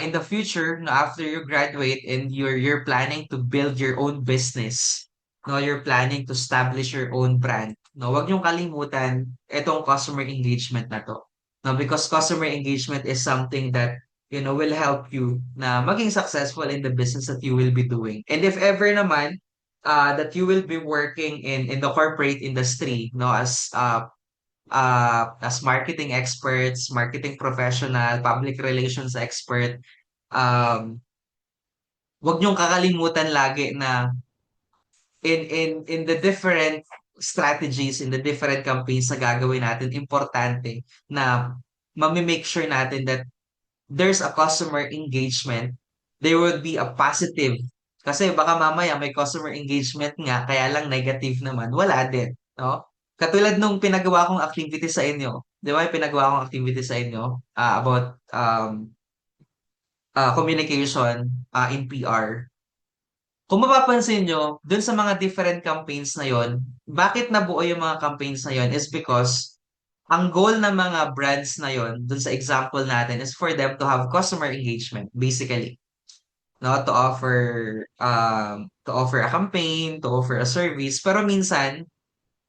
in the future, no, after you graduate and you're planning to build your own business, no, you're planning to establish your own brand, no, wag niyong kalimutan itong customer engagement na to. No, because customer engagement is something that will help you na maging successful in the business that you will be doing. And if ever naman that you will be working in the corporate industry, no, as marketing experts, marketing professional, public relations expert, um, wag niyong kakalimutan lagi na in the different strategies, in the different campaigns na gagawin natin, importante na make sure natin that there's a customer engagement, there would be a positive. Kasi baka mamaya may customer engagement nga, kaya lang negative naman. Wala din, no? Katulad nung pinagawa kong activity sa inyo. Di ba yung pinagawa kong activity sa inyo about communication in PR. Kung mapapansin nyo, dun sa mga different campaigns na yon, bakit nabuo yung mga campaigns na yon is because ang goal ng mga brands na yon, dun sa example natin, is for them to have customer engagement, basically. No, to offer a campaign, to offer a service. Pero minsan,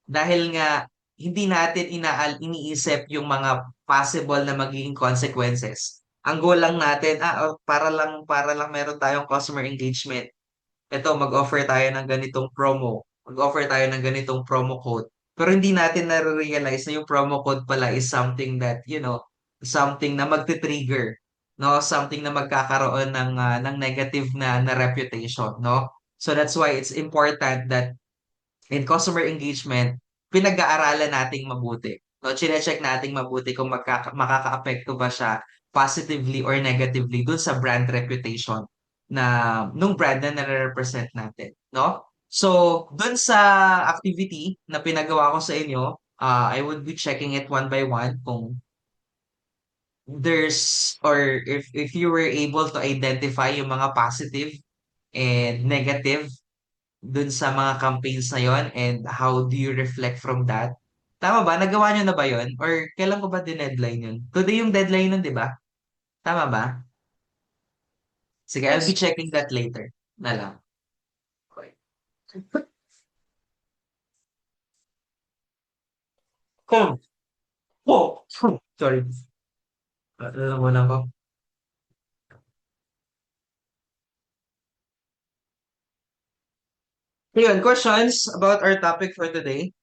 dahil nga hindi natin iniisip yung mga possible na magiging consequences. Ang goal lang natin, para lang meron tayong customer engagement. Ito, mag-offer tayo ng ganitong promo. Mag-offer tayo ng ganitong promo code. Pero hindi natin na-realize na yung promo code pala is something that, something na magti-trigger, no? Something na magkakaroon ng negative na reputation, no? So that's why it's important that in customer engagement, pinag-aaralan nating mabuti. No, chine-check nating mabuti kung makaka-apekto ba siya positively or negatively dun sa brand reputation na nung brand na nare-represent natin, no? So, dun sa activity na pinagawa ko sa inyo, I would be checking it one by one kung there's or if you were able to identify yung mga positive and negative dun sa mga campaigns na yon and how do you reflect from that? Tama ba? Nagawa nyo na ba yon? Or kailan ko ba din-deadline yun? Today yung deadline nun, di ba? Tama ba? Sige, I'll be Yes. checking that later na lang. Okay. Come. Oh, sorry. Alam mo na ako. Yun, questions about our topic for today?